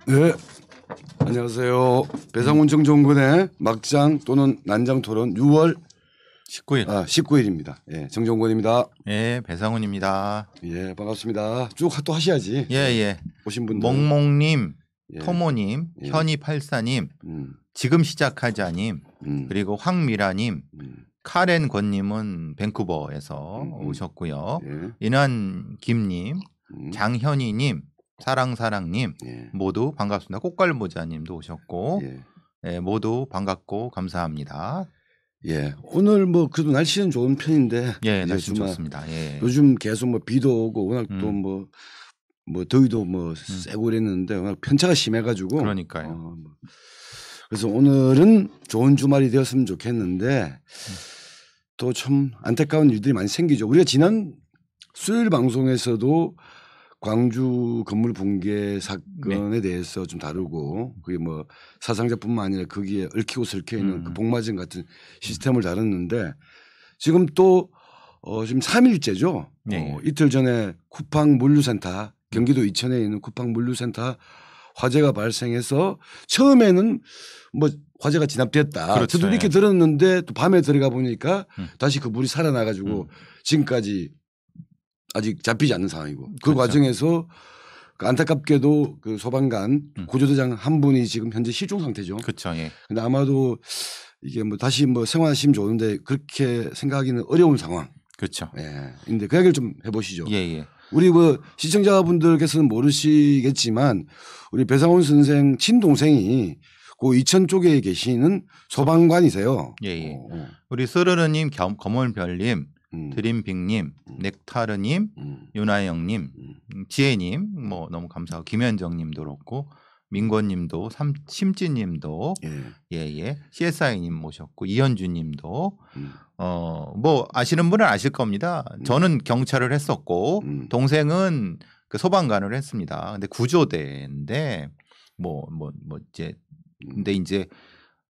네, 안녕하세요. 배상훈 정종근의 막장 또는 난장 토론 6월 19일입니다. 예, 정종근입니다. 예, 배상훈입니다. 예, 반갑습니다. 쭉 또 하셔야지. 예. 오신 분들. 몽몽님, 예. 토모님, 예. 현이84님, 지금 시작하자님, 그리고 황미라님, 카렌 권님은 밴쿠버에서 오셨고요. 예. 인환김님, 장현희님, 사랑사랑님 예. 모두 반갑습니다. 꽃갈모자님도 오셨고 예, 모두 반갑고 감사합니다. 예, 오늘 뭐 그래도 날씨는 좋은 편인데 예, 날씨 좋습니다. 예. 요즘 계속 뭐 비도 오고 워낙 또 뭐 더위도 뭐 세고 그랬는데 워낙 편차가 심해가지고 그러니까요. 그래서 오늘은 좋은 주말이 되었으면 좋겠는데 또 참 안타까운 일들이 많이 생기죠. 우리가 지난 수요일 방송에서도 광주 건물 붕괴 사건에 대해서 좀 다루고 그게 뭐 사상자뿐만 아니라 거기에 얽히고 설켜 있는 그 복마전 같은 시스템을 다뤘는데 지금 또 지금 3일째죠. 이틀 전에 쿠팡 물류센터 경기도 이천에 있는 쿠팡 물류센터 화재가 발생해서 처음에는 뭐 화재가 진압됐다. 그렇죠. 저도 이렇게 들었는데 또 밤에 들어가 보니까 다시 그 물이 살아나가지고 지금까지 아직 잡히지 않는 상황이고 그 그렇죠. 과정에서 안타깝게도 그 소방관 구조대장 한 분이 지금 현재 실종 상태죠. 그렇죠. 예. 근데 아마도 이게 뭐 다시 뭐 생활하시면 좋은데 그렇게 생각하기는 어려운 상황. 그렇죠. 예. 근데 그 얘기를 좀 해보시죠. 예. 우리 뭐 시청자분들께서는 모르시겠지만 우리 배상훈 선생 친동생이 그 이천 쪽에 계시는 소방관이세요. 예. 우리 스르르님, 검을별님, 드림빅님, 넥타르님, 윤하영님, 지혜님, 뭐 너무 감사하고 김현정님도 그렇고 민권님도 심지님도 예. CSI님 모셨고 이현주님도 뭐 아시는 분은 아실 겁니다. 저는 경찰을 했었고 동생은 그 소방관을 했습니다. 근데 구조대인데 뭐 이제 근데 이제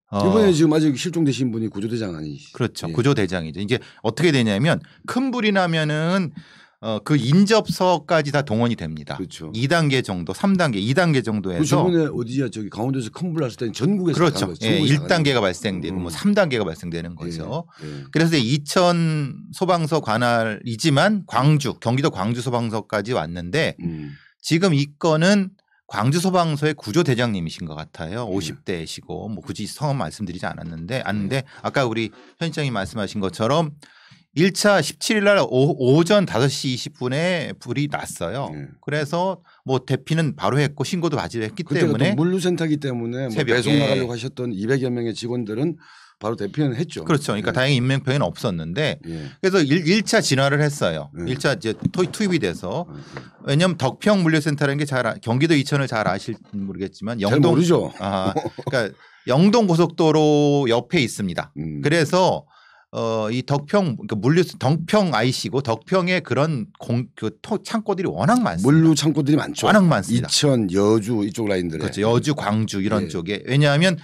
이번에 지금 아직 실종되신 분이 구조대장 아니시죠? 그렇죠. 구조대장이죠. 이제 어떻게 되냐면 큰 불이 나면은 그 인접서까지 다 동원이 됩니다. 그렇죠. 2단계 정도, 3단계, 2단계 정도에서. 저번에 어디야 저기 강원도에서 큰 불 났을 때는 전국에서 그렇죠. 예, 1단계가 발생되고 뭐 3단계가 발생되는 거죠. 그래서 이천 소방서 관할이지만 경기도 광주 소방서까지 왔는데 지금 이 건은 광주 소방서의 구조대장님이신 것 같아요. 50대시고 뭐 굳이 성함 말씀드리지 않았는데 아까 우리 현장님 말씀하신 것처럼 1차 17일 날 오전 5시 20분에 불이 났어요. 그래서 뭐 대피는 바로 했고 신고도 바로 했기 때문에 물류센터이기 때문에 뭐 배송 나가려고 하셨던 200여 명의 직원들은 바로 대피는 했죠. 그렇죠. 그러니까 다행히 인명피해는 없었는데 그래서 1차 진화를 했어요. 1차 이제 투입이 돼서 왜냐하면 덕평 물류센터라는 게 경기도 이천을 잘 아실지 모르겠지만 잘 모르죠. 그러니까 영동 고속도로 옆에 있습니다. 그래서 이 덕평 덕평 IC고 덕평에 그런 창고들이 워낙 많습니다. 물류 창고들이 많죠. 워낙 많습니다. 이천, 여주 이쪽 라인들에. 그렇죠. 여주, 광주 이런 쪽에 왜냐하면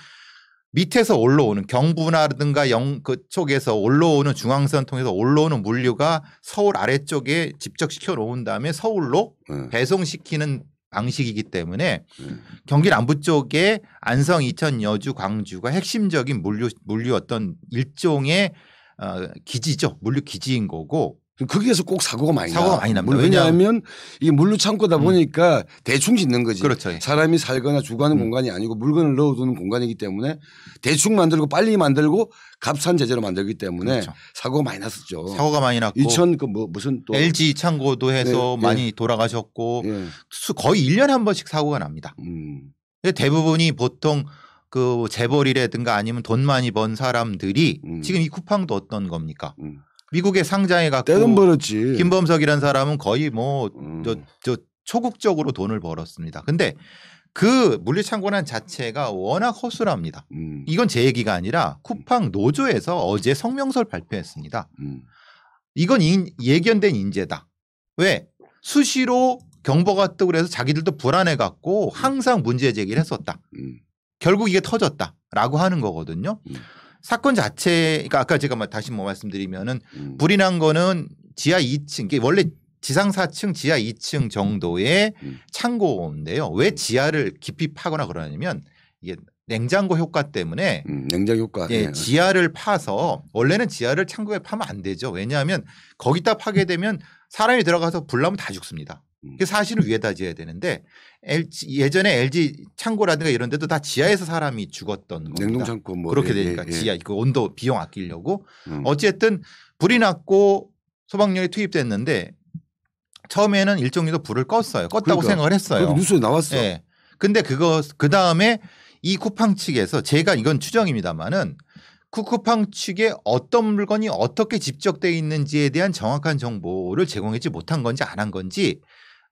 밑에서 올라오는 경부라든가 그쪽에서 올라오는 중앙선 통해서 올라오는 물류가 서울 아래쪽에 집적시켜 놓은 다음에 서울로 배송시키는 방식이기 때문에 경기 남부 쪽에 안성, 이천, 여주, 광주가 핵심적인 물류 어떤 일종의 기지죠. 물류 기지인 거고. 거기에서 꼭 사고가 많이 납니다. 왜냐하면 이게 물류 창고다 보니까 대충 짓는 거지. 그렇죠. 사람이 살거나 주거하는 공간이 아니고 물건을 넣어두는 공간이기 때문에 대충 만들고 빨리 만들고 값싼 제재로 만들기 때문에 그렇죠. 사고가 많이 났었죠. 사고가 많이 났고 이천 그 뭐 무슨 또 LG 창고도 해서 많이 돌아가셨고 거의 1년에 한 번씩 사고가 납니다. 대부분이 보통 그 재벌이라든가 아니면 돈 많이 번 사람들이 지금 이 쿠팡도 어떤 겁니까? 미국에 상장해 갖고 떼돈 벌었지. 김범석이라는 사람은 거의 뭐 저 초국적으로 돈을 벌었습니다. 근데 그 물류창고란 자체가 워낙 허술합니다. 이건 제 얘기가 아니라 쿠팡 노조에서 어제 성명서를 발표했습니다. 이건 예견된 인재다. 왜? 수시로 경보가 뜨고 그래서 자기들도 불안해 갖고 항상 문제 제기를 했었다. 결국 이게 터졌다라고 하는 거거든요. 사건 자체, 그러니까 아까 제가 다시 말씀드리면은 불이 난 거는 지하 2층, 이게 원래 지상 4층, 지하 2층 정도의 창고인데요. 왜 지하를 깊이 파거나 그러냐면 이게 냉장고 효과 때문에 냉장 효과. 예, 지하를 파서 원래는 지하를 창고에 파면 안 되죠. 왜냐하면 거기다 파게 되면 사람이 들어가서 불나면 다 죽습니다. 사실은 위에다 지어야 되는데 예전에 LG 창고라든가 이런 데도 다 지하에서 사람이 죽었던 겁니다. 냉동창고 뭐 그렇게 되니까 지하 그 온도 비용 아끼려고 어쨌든 불이 났고 소방력이 투입됐는데 처음에는 일정 정도 불을 껐어요. 껐다고 그러니까, 생각을 했어요. 뉴스에 나왔어. 예. 근데 그 다음에 이 쿠팡 측에서 제가 이건 추정입니다만은 쿠팡 측에 어떤 물건이 어떻게 집적되어 있는지에 대한 정확한 정보를 제공하지 못한 건지 안 한 건지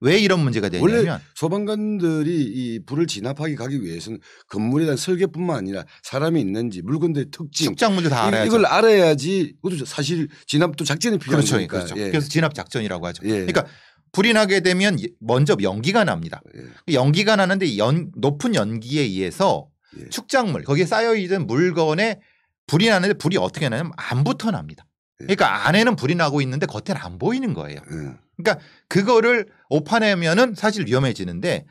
왜 이런 문제가 되냐면 원래 소방관들이 이 불을 진압하기 가기 위해서는 건물에 대한 설계뿐만 아니라 사람이 있는지 물건들의 특징 축작물도 다 알아야죠. 이걸 알아야지 그것도 사실 진압도 작전이 필요한 그렇죠. 거니까. 그렇죠. 예. 그래서 진압 작전이라고 하죠. 예. 그러니까 불이 나게 되면 먼저 연기가 납니다. 예. 연기가 나는데 높은 연기에 의해서 예. 축작물 거기에 쌓여있는 물건에 불이 나는데 불이 어떻게 나냐면 안부터 납니다. 그러니까 안에는 불이 나고 있는데 겉에는 안 보이는 거예요. 그러니까 그거를 오판하면은 사실 위험해지는데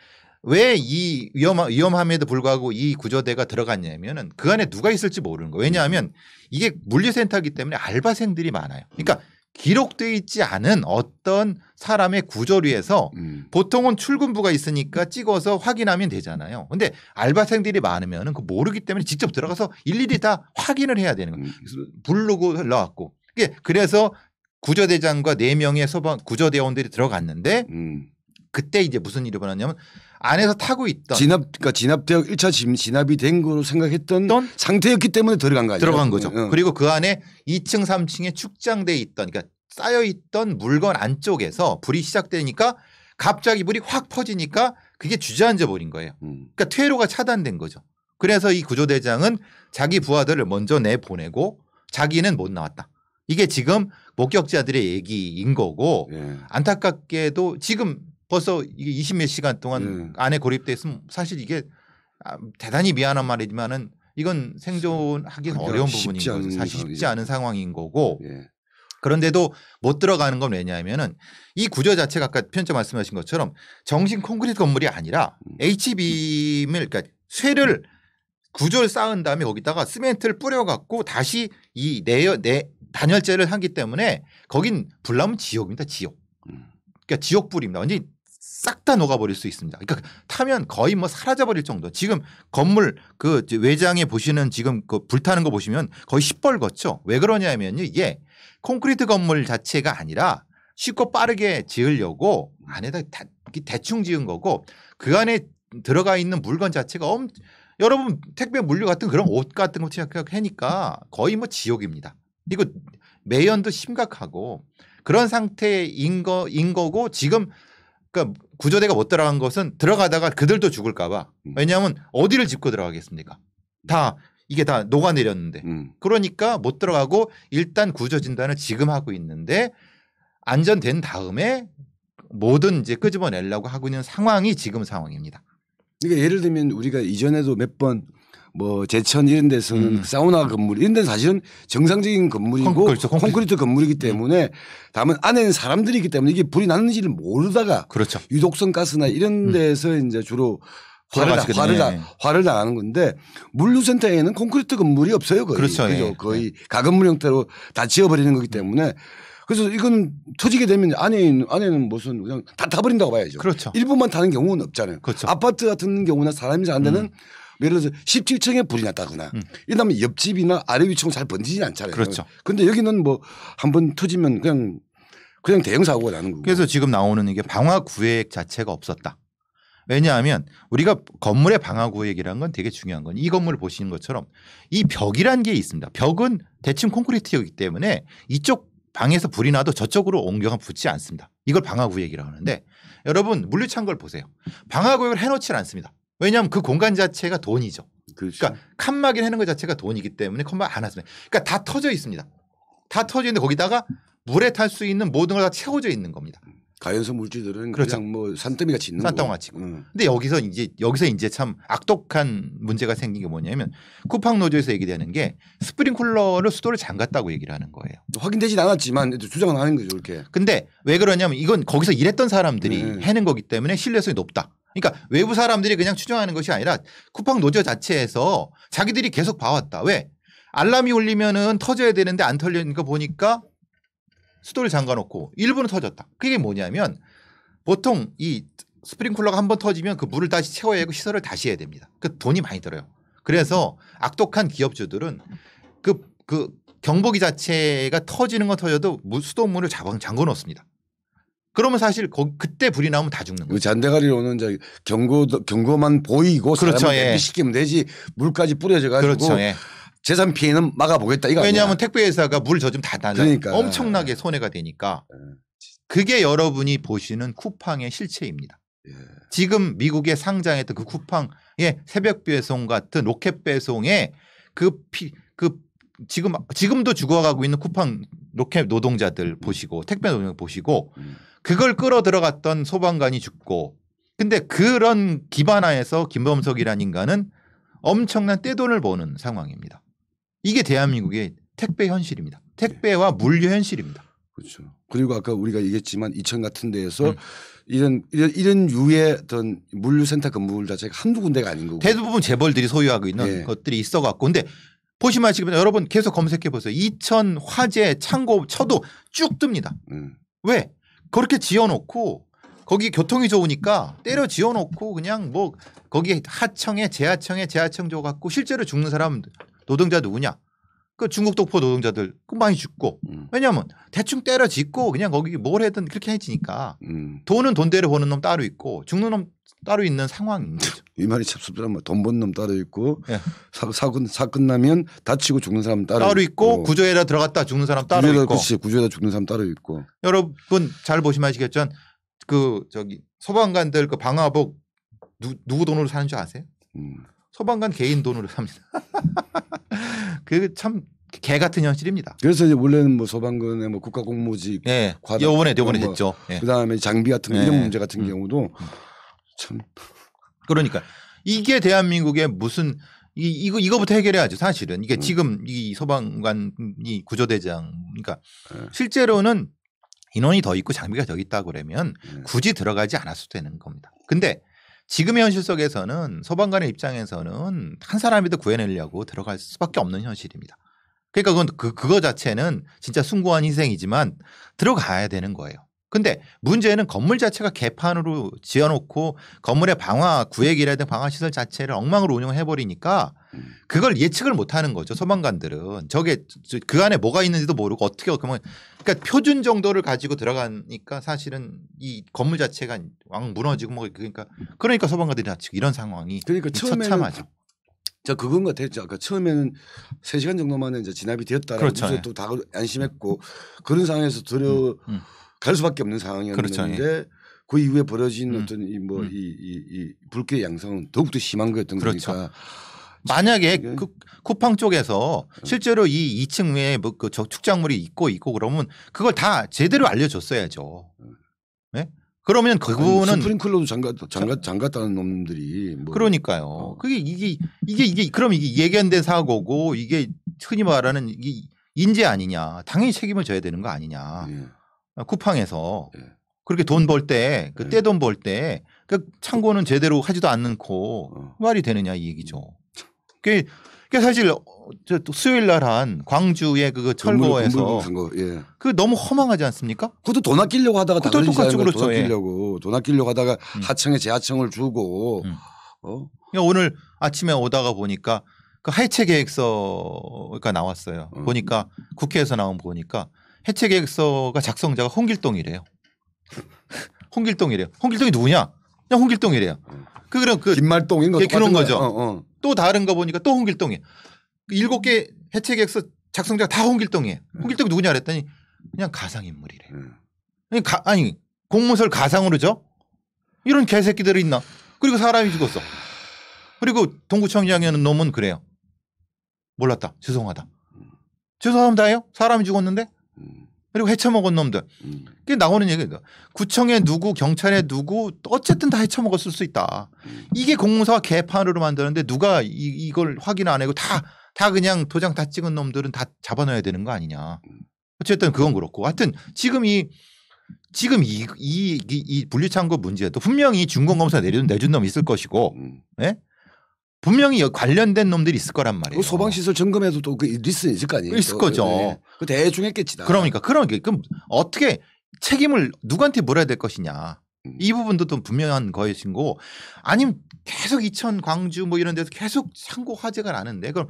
왜 이 위험함에도 불구하고 이 구조대가 들어갔냐면은 그 안에 누가 있을지 모르는 거예요. 왜냐하면 이게 물류센터이기 때문에 알바생들이 많아요. 그러니까 기록되어 있지 않은 어떤 사람의 구조류에서 보통은 출근부가 있으니까 찍어서 확인하면 되잖아요. 근데 알바생들이 많으면 그 모르기 때문에 직접 들어가서 일일이 다 확인을 해야 되는 거예요. 부르고 나왔고. 그래서 구조대장과 4명의 소방 구조대원들이 들어갔는데 그때 이제 무슨 일이 벌어졌냐면 안에서 타고 있던 그러니까 진압되어 1차 진압이 된 거로 생각했던 상태였기 때문에 들어간 거 아니에요? 들어간 거죠. 그리고 그 안에 2층 3층에 축장돼 있던 그러니까 쌓여 있던 물건 안쪽에서 불이 시작되니까 갑자기 불이 확 퍼지니까 그게 주저앉아 버린 거예요. 그러니까 퇴로가 차단된 거죠. 그래서 이 구조대장은 자기 부하들을 먼저 내보내고 자기는 못 나왔다. 이게 지금 목격자들의 얘기인 거고 안타깝게도 지금 벌써 이게 20몇 시간 동안 안에 고립돼 있으면 사실 이게 대단히 미안한 말이지만은 이건 생존하기 어려운 부분인 거죠. 사실 쉽지 않은 상황인 거고 그런데도 못 들어가는 건 왜냐하면은 이 구조 자체가 아까 편집 말씀하신 것처럼 정신 콘크리트 건물이 아니라 H빔을 그러니까 쇠를 구조를 쌓은 다음에 거기다가 시멘트를 뿌려갖고 다시 이 단열재를 하기 때문에 거긴 불나면 지옥입니다. 지옥. 그러니까 지옥불입니다. 완전히 싹 다 녹아버릴 수 있습니다. 그러니까 타면 거의 뭐 사라져버릴 정도. 지금 건물 그 외장에 보시는 지금 그 불타는 거 보시면 거의 시뻘겋죠. 왜 그러냐면요. 이게 콘크리트 건물 자체가 아니라 쉽고 빠르게 지으려고 안에다 대충 지은 거고 그 안에 들어가 있는 물건 자체가 여러분 택배 물류 같은 그런 옷 같은 거 생각하니까 거의 뭐 지옥입니다. 이거 매연도 심각하고 그런 상태인 거고 지금 그러니까 구조대가 못 들어간 것은 들어가다가 그들도 죽을까 봐. 왜냐하면 어디를 짚고 들어가겠습니까? 다 이게 다 녹아내렸는데. 그러니까 못 들어가고 일단 구조 진단을 지금 하고 있는데 안전된 다음에 뭐든 이제 끄집어내려고 하고 있는 상황이 지금 상황입니다. 그러니까 예를 들면 우리가 이전에도 몇 번 뭐 제천 이런 데서는 사우나 건물 이런 데는 사실은 정상적인 건물이고 그렇죠. 콘크리트 건물이기 때문에 다만 안에는 사람들이 있기 때문에 이게 불이 났는지를 모르다가 그렇죠. 유독성 가스나 이런 데서 이제 주로 화를 나가는 건데 물류센터에는 콘크리트 건물이 없어요. 거의. 그렇죠. 그죠? 거의 가건물 형태로 다 지어버리는 거기 때문에 그래서 이건 터지게 되면 안에는 무슨 그냥 다 타버린다고 봐야죠. 그렇죠. 일부만 타는 경우는 없잖아요. 그렇죠. 아파트 같은 경우나 사람이 잘 안 되는 예를 들어서 17층에 불이 났다거나 이러면 옆집이나 아래 위층은 잘 번지지 않잖아요. 그렇죠. 그런데 여기는 뭐 한번 터지면 그냥 대형 사고가 나는 거고. 그래서 지금 나오는 이게 방화 구획 자체가 없었다. 왜냐하면 우리가 건물의 방화 구획이라는 건 되게 중요한 건 이 건물을 보시는 것처럼 이 벽이란 게 있습니다. 벽은 대칭 콘크리트이기 때문에 이쪽 방에서 불이 나도 저쪽으로 옮겨가 붙지 않습니다. 이걸 방화 구획이라고 하는데 여러분 물류창고를 보세요. 방화 구획을 해놓지 않습니다. 왜냐하면 그 공간 자체가 돈이죠. 그렇죠. 그러니까 칸막이를 해놓은 것 자체가 돈이기 때문에 칸막 안 하습니다. 그러니까 다 터져 있습니다. 다 터져 있는데 거기다가 물에 탈 수 있는 모든 걸 다 채워져 있는 겁니다. 가연성 물질들은 그렇죠. 그냥 뭐 산더미 같이 있는 산더미 같이. 근데 여기서 이제 참 악독한 문제가 생긴 게 뭐냐면 쿠팡 노조에서 얘기되는 게 스프링쿨러를 수도를 잠갔다고 얘기를 하는 거예요. 확인되진 않았지만 주장은 하는 거죠, 이렇게. 근데 왜 그러냐면 이건 거기서 일했던 사람들이 해낸 거기 때문에 신뢰성이 높다. 그러니까 외부 사람들이 그냥 추정하는 것이 아니라 쿠팡 노조 자체에서 자기들이 계속 봐왔다. 왜? 알람이 울리면은 터져야 되는데 안 털리니까 보니까 수도를 잠가놓고 일부는 터졌다. 그게 뭐냐면 보통 이 스프링쿨러가 한번 터지면 그 물을 다시 채워야 하고 시설을 다시 해야 됩니다. 그 돈이 많이 들어요. 그래서 악독한 기업주들은 그 경보기 자체가 터지는 건 터져도 수도문을 잠궈 놓습니다. 그러면 사실 그때 불이 나오면 다 죽는 거죠. 잔대가리로는 이제 경고만 보이고 그렇죠. 사람을 시키면 되지 물까지 뿌려져 가지고 그렇죠. 예. 재산 피해는 막아보겠다 이거 아니야. 왜냐하면 택배 회사가 물 젖으면 다 날라. 그러니까. 엄청나게 손해가 되니까. 그게 여러분이 보시는 쿠팡의 실체입니다. 예. 지금 상장했던 그 쿠팡의 새벽 배송 같은 로켓 배송의 지금도 죽어가고 있는 쿠팡 로켓 노동자들 보시고 택배 노동자 보시고 그걸 끌어 들어갔던 소방관이 죽고 근데 그런 기반하에서 김범석이라는 인간은 엄청난 떼돈을 버는 상황입니다. 이게 대한민국의 택배 현실입니다. 택배와 물류 현실입니다. 그렇죠. 그리고 아까 우리가 얘기했지만 이천 같은 데에서 이런 유의 어떤 물류센터 건물 자체가 한두 군데가 아닌 거고 대부분 재벌들이 소유하고 있는 것들이 있어 갖고 근데 보시면 아시겠지만 여러분 계속 검색해 보세요. 이천 화재 창고 쳐도 쭉 뜹니다. 왜? 그렇게 지어놓고 거기 교통이 좋으니까 때려 지어놓고 그냥 뭐 거기 하청에 재하청 줘갖고 실제로 죽는 사람 노동자 누구냐? 그 중국 독포 노동자들 그 많이 죽고 왜냐하면 대충 때려 짓고 그냥 거기 뭘 해든 그렇게 해지니까 돈은 돈대로 버는 놈 따로 있고 죽는 놈 따로 있는 상황인 거죠. 이 말이 참 씁쓸한 돈 버는 놈 따로 있고 사건 나면 다치고 죽는 사람 따로 있고 구조에다 들어갔다 죽는 사람 따로 있고 그렇지 구조에다 죽는 사람 따로 있고 여러분 잘 보시면 아시겠지만 그 소방관들 그 방화복 누구 돈으로 사는 줄 아세요? 소방관 개인 돈으로 삽니다. 그 참 개 같은 현실입니다. 그래서 이제 원래는 뭐 소방관의 뭐 국가공무직, 요번에 됐죠. 그다음에 장비 같은 거 이런 문제 같은 경우도 참 그러니까 이게 대한민국의 무슨 이거부터 해결해야죠. 사실은 이게 지금 이 소방관이 구조대장 그러니까 실제로는 인원이 더 있고 장비가 더 있다 그러면 굳이 들어가지 않았어도 되는 겁니다. 근데 지금의 현실 속에서는 소방관의 입장에서는 한 사람이도 구해내려고 들어갈 수밖에 없는 현실입니다. 그러니까 그거 자체는 진짜 숭고한 희생이지만 들어가야 되는 거예요. 근데 문제는 건물 자체가 개판으로 지어놓고 건물의 방화 구획이라든가 방화 시설 자체를 엉망으로 운영해버리니까 그걸 예측을 못하는 거죠. 소방관들은 저게 그 안에 뭐가 있는지도 모르고 어떻게 그러니까 표준 정도를 가지고 들어가니까 사실은 이 건물 자체가 왕 무너지고 뭐 그러니까 소방관들이 다치고 이런 상황이 그러니까 처참하죠. 저 그건 것 같아요. 아까 처음에는 3시간 정도만 이제 진압이 되었다라고 그렇죠. 또 다 안심했고 그런 상황에서 갈 수밖에 없는 상황이었는데 그렇죠. 그 이후에 벌어진 어떤 이 불길의 양상은 더욱더 심한 거였던 그렇죠. 거니까. 만약에 그 쿠팡 쪽에서 실제로 이 2층 위에 뭐 그 축작물이 있고 그러면 그걸 다 제대로 알려줬어야죠. 네? 그러면 그 부분은 스프링클러도 잠갔다는 놈들이 뭐. 그러니까요. 그게 이게 그럼 이게 예견된 사고고 이게 흔히 말하는 이게 인재 아니냐. 당연히 책임을 져야 되는 거 아니냐. 쿠팡에서 그렇게 돈 벌 때 그 떼돈 벌 때 그 창고는 제대로 하지도 않고 말이 되느냐 이 얘기죠. 그게 사실 수요일 날 한 광주의 그 철거에서 그 너무 허망하지 않습니까? 그것도 돈 아끼려고 하다가 다 똑같이 그렇죠. 돈 아끼려고 하다가 하청에 재하청을 주고 오늘 아침에 오다가 보니까 그 해체 계획서가 나왔어요. 보니까 국회에서 나온 보니까 해체 계획서가 작성자가 홍길동이래요. 홍길동이 누구냐? 그냥 홍길동이래요. 그럼 김말동인 거 그런 거죠. 또 다른 거 보니까 또 홍길동이에요. 7개 해체 계획서 작성자가 다 홍길동이에요. 홍길동이 누구냐 그랬더니 그냥 가상인물이래. 아니 공문서를 가상으로 줘? 이런 개새끼들이 있나? 그리고 사람이 죽었어. 그리고 동구청장이라는 놈은 그래요. 몰랐다. 죄송하다. 죄송합니다요? 사람이 죽었는데? 그리고 헤쳐먹은 놈들. 그게 나오는 얘기예요. 구청에 누구 경찰에 누구 어쨌든 다 헤쳐먹었을 수 있다. 이게 공무사가 개판으로 만드는데 누가 이걸 확인 안 하고 다 그냥 도장 다 찍은 놈들은 다 잡아놔야 되는 거 아니냐. 어쨌든 그건 그렇고 하여튼 지금 이 분리창고 문제도 분명히 준공검사 내준 놈이 있을 것이고 네? 분명히 관련된 놈들이 있을 거란 말이에요. 소방시설 점검에도 또 그 리스는 있을 거 아니에요. 있을 거죠. 네. 그 대충 했겠지. 그러니까 그럼 어떻게 책임을 누구한테 물어야 될 것이냐. 이 부분도 좀 분명한 것이고 아니면 계속 이천 광주 뭐 이런 데서 계속 상고 화재가 나는데 그럼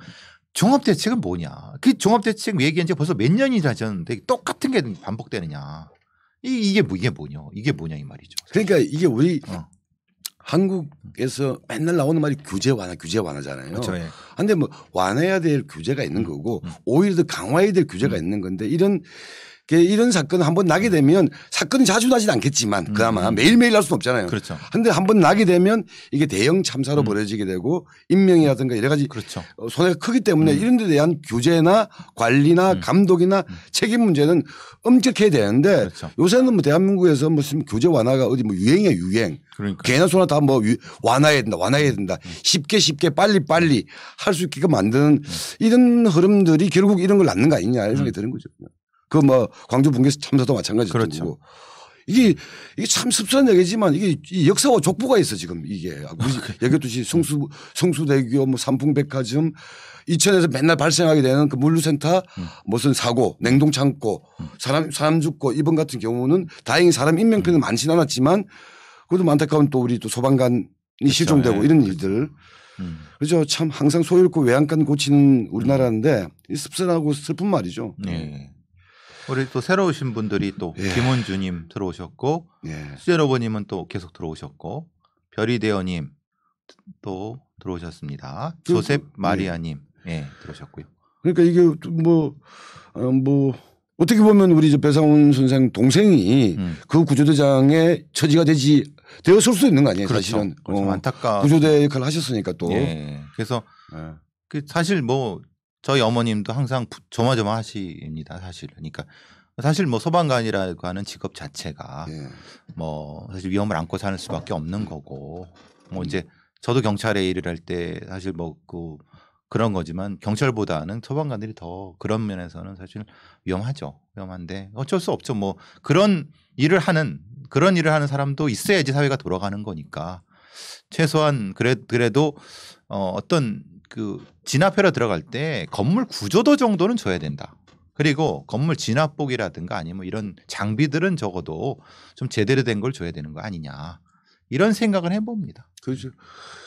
종합대책은 뭐냐. 그 종합대책 얘기한 지 벌써 몇 년이 지났는데 똑같은 게 반복되느냐. 이게 뭐냐 이 말이죠. 그러니까 이게 우리 한국에서 맨날 나오는 말이 규제 완화잖아요. 그렇죠. 예. 근데 뭐 완화해야 될 규제가 있는 거고 오히려 더 강화해야 될 규제가 있는 건데 이런 사건은 한번 나게 되면 사건이 자주 나지는 않겠지만 그나마 매일매일 날 수는 없잖아요. 그렇죠. 근데 한번 나게 되면 이게 대형 참사로 벌어지게 되고 인명이라든가 여러 가지 그렇죠. 손해가 크기 때문에 이런 데 대한 규제나 관리나 감독이나 책임 문제는 엄격해야 되는데 그렇죠. 요새는 뭐 대한민국에서 무슨 규제 완화가 어디 뭐 유행이야 유행. 그러니까. 개나 소나 다 뭐 완화해야 된다. 쉽게 빨리 할 수 있게끔 만드는 이런 흐름들이 결국 이런 걸 낳는 거 아니냐 이런 생각이 드는 거죠. 그 뭐 광주 붕괴 참사도 마찬가지죠. 그렇죠. 이게 참 씁쓸한 얘기지만 이게 이 역사와 족보가 있어 지금 이게. 얘기했듯이 성수대교 뭐 삼풍백화점 이천에서 맨날 발생하게 되는 그 물류센터 무슨 사고 냉동창고 사람 죽고 이번 같은 경우는 다행히 사람 인명피해는 많지는 않았지만 그래도 안타까운 또 우리 또 소방관이 그렇죠. 실종되고 네. 이런 일들. 그렇죠. 참 항상 소잃고 외양간 고치는 우리나라인데 씁쓸하고 슬픈 말이죠. 네. 우리 또 새로 오신 분들이 또 예. 김은주님 들어오셨고 수제로버님은 또 계속 들어오셨고 별이대어님 또 들어오셨습니다. 조셉 마리아님 들어오셨고요. 그러니까 이게 뭐 어떻게 보면 우리 배상훈 선생 동생이 그 구조대장의 처지가 되었을 수도 있는 거 아니에요. 그렇죠. 사실은 그렇죠. 안타까워. 구조대 역할을 하셨으니까 또. 그래서 그 사실 뭐 저희 어머님도 항상 조마조마하십니다. 사실 그러니까 사실 뭐 소방관이라고 하는 직업 자체가 뭐 사실 위험을 안고 사는 수밖에 없는 거고 뭐 이제 저도 경찰에 일을 할 때 사실 뭐 그런 거지만 경찰보다는 소방관들이 더 그런 면에서는 사실 위험한데 어쩔 수 없죠. 뭐 그런 일을 하는 사람도 있어야지 사회가 돌아가는 거니까 최소한 그래도 어떤 그 진압회로 들어갈 때 건물 구조도 정도는 줘야 된다. 그리고 건물 진압복이라든가 아니면 이런 장비들은 적어도 좀 제대로 된 걸 줘야 되는 거 아니냐. 이런 생각을 해봅니다. 그렇죠.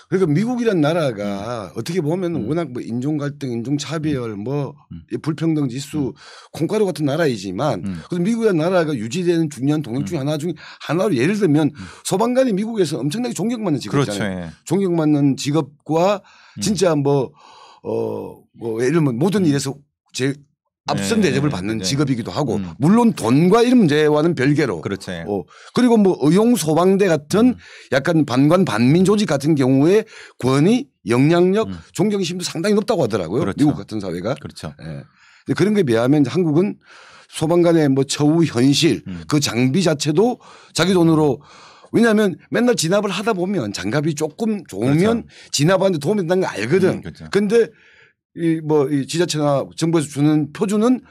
그러니까 미국이란 나라가 어떻게 보면 워낙 뭐 인종 갈등, 인종 차별, 뭐 불평등 지수, 콩가루 같은 나라이지만 그래서 미국이란 나라가 유지되는 중요한 동력 중에 하나로 예를 들면 소방관이 미국에서 엄청나게 존경받는 직업이잖아요. 그렇죠. 존경받는 직업과 진짜 뭐 예를 들면 모든 일에서 제일 앞선 대접을 받는 직업이기도 하고 물론 돈과 이런 문제와는 별개로 그렇죠. 그리고 뭐 의용 소방대 같은 약간 반관 반민 조직 같은 경우에 권위, 영향력, 존경심도 상당히 높다고 하더라고요. 그렇죠. 미국 같은 사회가. 그렇죠. 근데 그런 거에 비하면 한국은 소방관의 뭐 처우 현실 그 장비 자체도 자기 돈으로 왜냐하면 맨날 진압을 하다 보면 장갑이 조금 좋으면 그렇죠. 진압하는데 도움이 된다는 거 알거든. 그렇죠. 근데 이 지자체나 정부에서 주는 표준은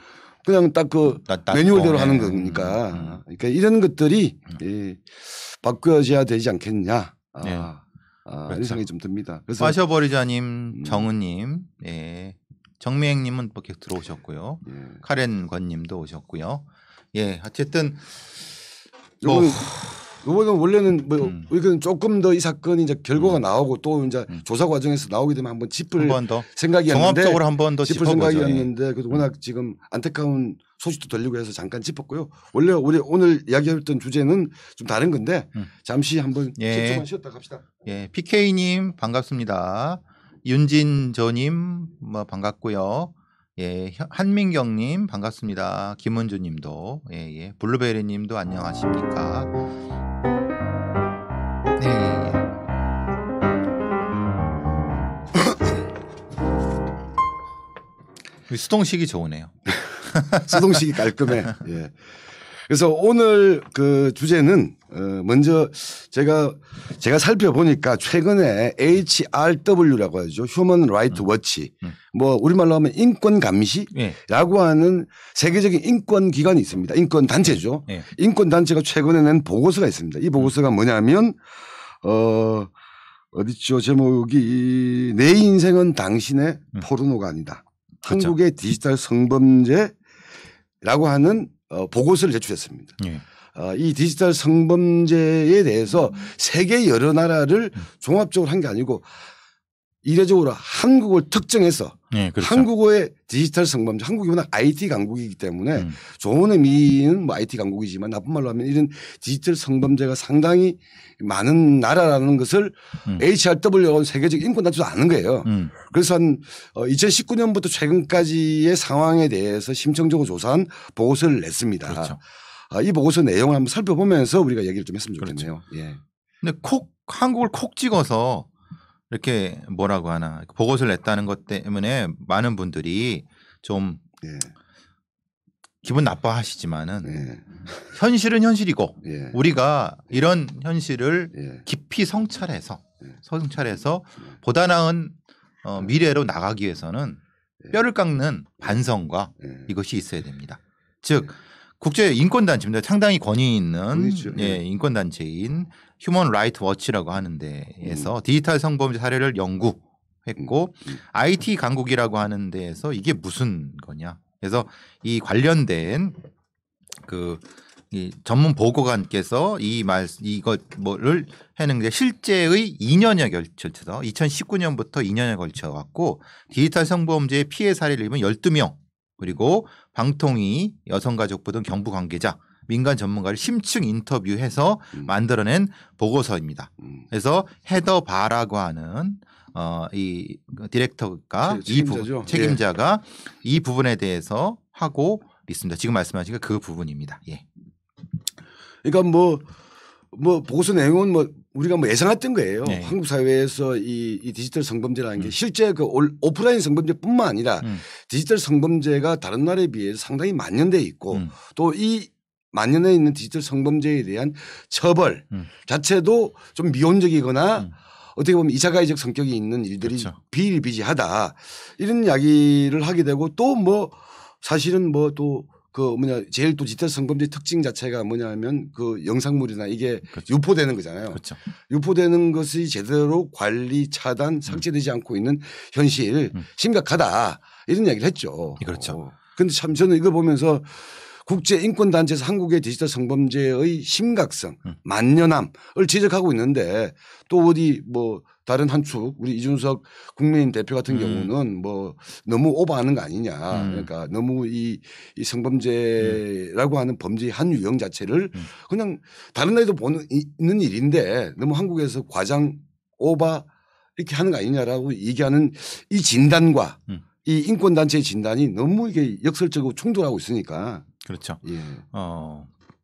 그냥 딱 그 매뉴얼대로 하는 거니까. 그러니까 이런 것들이 바뀌어져야 되지 않겠냐. 이런 생각이 좀 듭니다. 그래서 마셔버리자님, 정은님, 정미행님은 계속 들어오셨고요. 카렌권님도 오셨고요. 어쨌든 이거는 원래는 이건 조금 더 이 사건이 이제 결과가 나오고 또 이제 조사 과정에서 나오게 되면 한번 짚을 생각이었는데 종합적으로 한 번 더 짚을 생각이었는데 그래도 워낙 지금 안타까운 소식도 들리고 해서 잠깐 짚었고요. 원래 우리 오늘 이야기했던 주제는 좀 다른 건데 잠시 한번 10초만 쉬었다 갑시다. PK님 반갑습니다. 윤진조님 반갑고요. 한민경님 반갑습니다. 김은주님도 블루베리님도 안녕하십니까? 수동식이 좋으네요. 수동식이 깔끔해. 예. 그래서 오늘 그 주제는 먼저 제가 살펴보니까 최근에 HRW라고 하죠. 휴먼 라이트 워치. 뭐 우리말로 하면 인권 감시라고 하는 세계적인 인권 기관이 있습니다. 인권 단체죠. 인권 단체가 최근에 낸 보고서가 있습니다. 이 보고서가 뭐냐면 어디죠? 제목이 내 인생은 당신의 포르노가 아니다. 그렇죠. 한국의 디지털 성범죄라고 하는 보고서를 제출했습니다. 이 디지털 성범죄에 대해서 세계 여러 나라를 종합적으로 한 게 아니고 이례적으로 한국을 특정해서 그렇죠. 한국의 디지털 성범죄, 한국이 워낙 IT 강국이기 때문에 좋은 의미는 뭐 IT 강국이지만 나쁜 말로 하면 이런 디지털 성범죄가 상당히 많은 나라라는 것을 HRW라는 세계적 인권단체도 아는 거예요. 그래서 한 2019년부터 최근까지의 상황에 대해서 심층적으로 조사한 보고서를 냈습니다. 그렇죠. 이 보고서 내용을 한번 살펴보면서 우리가 얘기를 좀 했으면 좋겠네요. 그렇죠. 예. 근데 한국을 콕 찍어서 이렇게 뭐라고 하나 보고서를 냈다는 것 때문에 많은 분들이 좀 기분 나빠하시지만은 현실은 현실이고 우리가 이런 현실을 깊이 성찰해서 보다 나은 미래로 나가기 위해서는 뼈를 깎는 반성과 이것이 있어야 됩니다. 즉 국제 인권단체입니다. 상당히 권위 있는 인권단체인 휴먼 라이트 워치라고 하는 데에서 디지털 성범죄 사례를 연구했고 IT 강국이라고 하는 데에서 이게 무슨 거냐. 그래서 이 관련된 이 전문 보고관께서 이것을 해는데 실제의 2년여 걸쳐서 2019년부터 2년여 걸쳐 갖고 디지털 성범죄의 피해 사례를 입은 12명 그리고 방통위, 여성가족부 등 경부 관계자, 민간 전문가를 심층 인터뷰해서 만들어낸 보고서입니다. 그래서 헤더 바라고 하는 이 디렉터가 책임자가 이 부분에 대해서 하고 있습니다. 지금 말씀하신 그 부분입니다. 예. 그러니까 뭐 보고서 내용은 뭐 우리가 뭐 예상했던 거예요. 한국 사회에서 이 디지털 성범죄라는 게 실제 그 오프라인 성범죄뿐만 아니라 디지털 성범죄가 다른 나라에 비해서 상당히 만연돼 있고 또 이 만연해 있는 디지털 성범죄에 대한 처벌 자체도 좀 미온적이거나 어떻게 보면 이사가의적 성격이 있는 일들이 그렇죠. 비일비재하다 이런 이야기를 하게 되고 또 뭐 사실은 뭐 또 제일 또 디지털 성범죄 특징 자체가 뭐냐면 그 영상물이나 이게 그렇죠. 유포되는 거잖아요. 그렇죠. 유포되는 것이 제대로 관리, 차단, 삭제되지 않고 있는 현실 심각하다 이런 이야기를 했죠. 그렇죠. 그런데 참 저는 이거 보면서 국제인권단체에서 한국의 디지털 성범죄의 심각성, 만연함을 지적하고 있는데 또 어디 뭐 다른 한 축 우리 이준석 국민의힘 대표 같은 경우는 뭐 너무 오버하는 거 아니냐. 그러니까 너무 이 성범죄라고 하는 범죄의 한 유형 자체를 그냥 다른 나라에도 있는 일인데 너무 한국에서 과장 오버 이렇게 하는 거 아니냐라고 얘기하는 이 진단과 이 인권단체의 진단이 너무 이게 역설적으고 충돌하고 있으니까. 그렇죠. 예.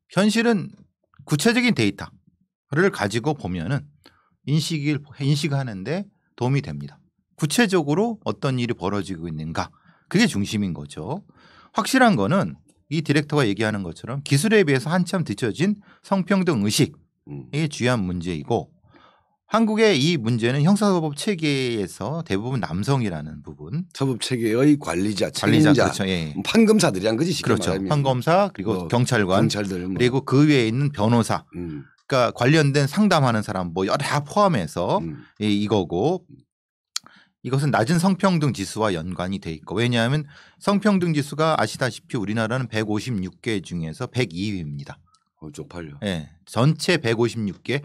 현실은 구체적인 데이터를 가지고 보면은 인식하는데 도움이 됩니다. 구체적으로 어떤 일이 벌어지고 있는가 그게 중심인 거죠. 확실한 거는 이 디렉터가 얘기하는 것처럼 기술에 비해서 한참 뒤처진 성평등 의식이 주요한 문제이고 한국의 이 문제는 형사사법 체계에서 대부분 남성이라는 부분. 사법 체계의 관리자, 책임자, 그렇죠. 예. 판검사들이 한 거지. 그렇죠. 말하면. 판검사 그리고 경찰관, 경찰들 그리고 그 외에 있는 변호사, 그러니까 관련된 상담하는 사람 뭐 여러 다 포함해서 이거고 이것은 낮은 성평등 지수와 연관이 돼 있고 왜냐하면 성평등 지수가 아시다시피 우리나라는 156개 중에서 102위입니다. 쪽팔려. 예, 전체 156개.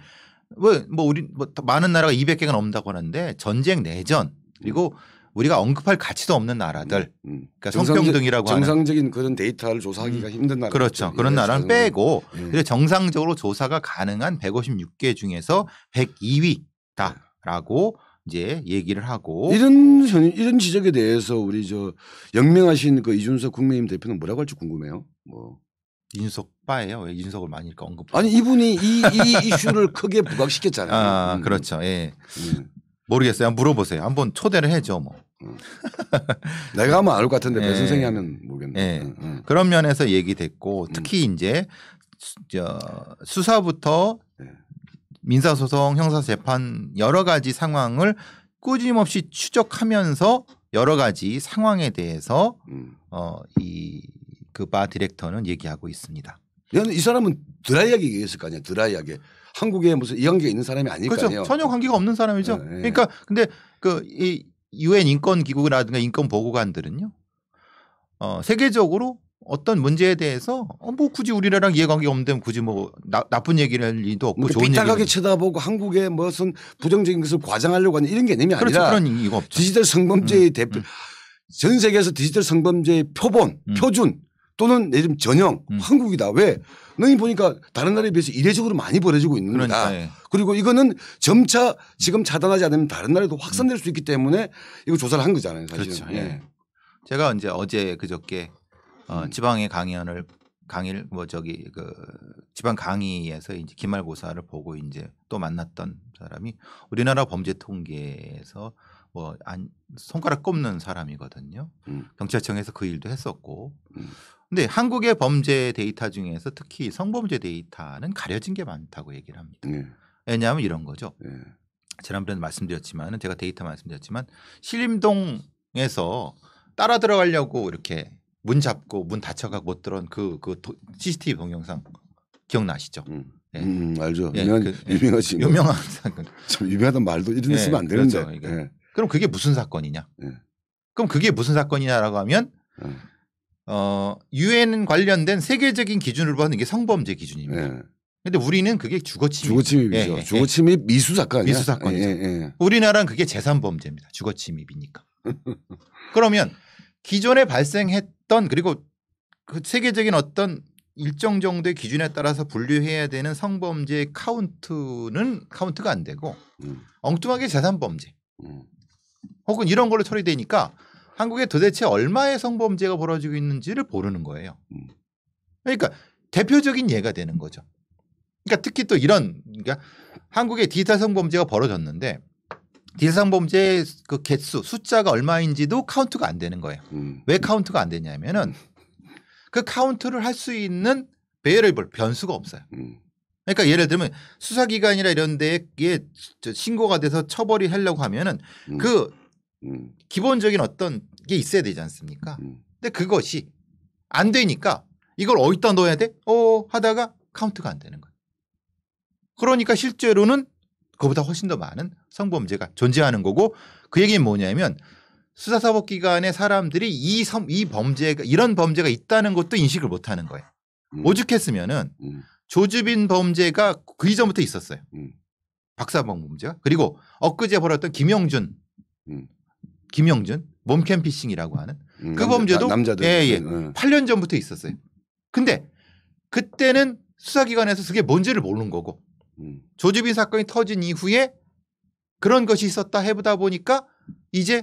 우리 많은 나라가 200개가 넘는다고 하는데 전쟁 내전 그리고 우리가 언급할 가치도 없는 나라들 그러니까 성평등이라고 하는 정상적인 그런 데이터를 조사하기가 힘든 나라 그렇죠. 그런 나라는 빼고 정상적으로 조사가 가능한 156개 중에서 102위다라고 이제 얘기를 하고 이런 지적에 대해서 우리 영명하신 그 이준석 국민의힘 대표는 뭐라고 할지 궁금해요. 뭐 이준석 빠예요. 왜 이준석을 많이 이렇게 언급? 아니 이분이 이 이슈를 크게 부각시켰잖아요. 그렇죠. 예. 모르겠어요. 물어보세요. 한번 초대를 해줘 뭐. 내가 하면 알 것 같은데 배 선생이 하면 모르겠네. 그런 면에서 얘기됐고 특히 이제 수사부터 민사소송, 형사재판 여러 가지 상황을 꾸준히 추적하면서 여러 가지 상황에 대해서 그 바 디렉터는 얘기하고 있습니다. 이 사람은 드라이하게 얘기했을 거 아니야. 드라이하게. 한국에 무슨 이관계가 있는 사람이 아닐 거 아니에요. 그렇죠. 전혀 관계가 없는 사람이죠. 그러니까 근데 이 UN 인권기구라든가 인권보고관들은요. 세계적으로 어떤 문제에 대해서 뭐 굳이 우리나라랑 이해관계가 없는데 굳이 뭐 나쁜 얘기를 할 일도 없고 좋은 얘기를 삐딱하게 쳐다보고 한국에 무슨 부정적인 것을 과장하려고 하는 이런 개념이 그렇죠. 아니라 그런 이유가 없죠. 디지털 성범죄의 대표 전 세계에서 디지털 성범죄의 표본 표준 또는 예를 전형 한국이다. 왜? 너희 보니까 다른 나라에 비해서 이례적으로 많이 벌어지고 있는 거다. 그리고 이거는 점차 지금 차단하지 않으면 다른 나라에도 확산될 수 있기 때문에 이거 조사를 한 거잖아요. 사실은. 그렇죠. 예. 제가 이제 어제 그저께 지방의 지방 강의에서 이제 기말고사를 보고 이제 또 만났던 사람이 우리나라 범죄 통계에서 뭐 손가락 꼽는 사람이거든요. 경찰청에서 그 일도 했었고. 근데 한국의 범죄 데이터 중에서 특히 성범죄 데이터는 가려진 게 많다고 얘기를 합니다. 왜냐하면 이런 거죠. 지난번에 말씀드렸지만 제가 데이터 말씀드렸지만 신림동에서 따라 들어가려고 이렇게 문 잡고 문 닫혀가고 못 들어온 그 CCTV 동영상 기억나시죠? 알죠. 예, 유명하지. 유명한 사건. 참 유명하던 말도 이런 데 쓰면 안 되는데. 그렇죠. 그럼 그게 무슨 사건이냐? 그럼 그게 무슨 사건이냐라고 하면 UN 관련된 세계적인 기준으로 보는 게 성범죄 기준입니다. 그런데 우리는 그게 주거침입이죠. 주거침입 미수 사건 아니야? 미수 사건이죠. 우리나라는 그게 제3범죄입니다. 주거침입이니까. 그러면 기존에 발생했던 그리고 그 세계적인 어떤 일정 정도의 기준에 따라서 분류해야 되는 성범죄의 카운트가 안 되고 엉뚱하게 제3범죄 혹은 이런 걸로 처리되니까 한국에 도대체 얼마의 성범죄가 벌어지고 있는지를 모르는 거예요. 그러니까 대표적인 예가 되는 거죠. 그러니까 특히 또 그러니까 한국에 디지털 성범죄가 벌어졌는데 디지털 성범죄의 그 개수 숫자가 얼마인지도 카운트가 안 되는 거예요. 왜 카운트가 안 되냐면은 그 카운트를 할 수 있는 베리어블 변수가 없어요. 그러니까 예를 들면 수사기관이나 이런 데에 신고가 돼서 처벌이 하려고 하면은 기본적인 어떤 게 있어야 되지 않습니까? 근데 그것이 안 되니까 이걸 어디다 넣어야 돼? 하다가 카운트가 안 되는 거예요. 그러니까 실제로는 그보다 훨씬 더 많은 성범죄가 존재하는 거고 그 얘기는 뭐냐면 수사사법기관의 사람들이 이런 범죄가 있다는 것도 인식을 못하는 거예요. 오죽했으면은 조주빈 범죄가 그 이전부터 있었어요. 박사범 범죄가. 그리고 엊그제 벌었던 김영준 몸캠피싱이라고 하는 그 범죄도 남자들 8년 전부터 있었어요. 근데 그때는 수사기관에서 그게 뭔지를 모르는 거고 조주빈 사건이 터진 이후에 그런 것이 있었다 해보다 보니까 이제